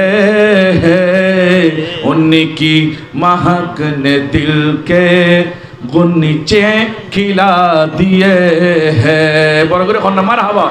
उनकी महक ने दिल के गुनचे खिला दिए है बड़ा करे मार हवा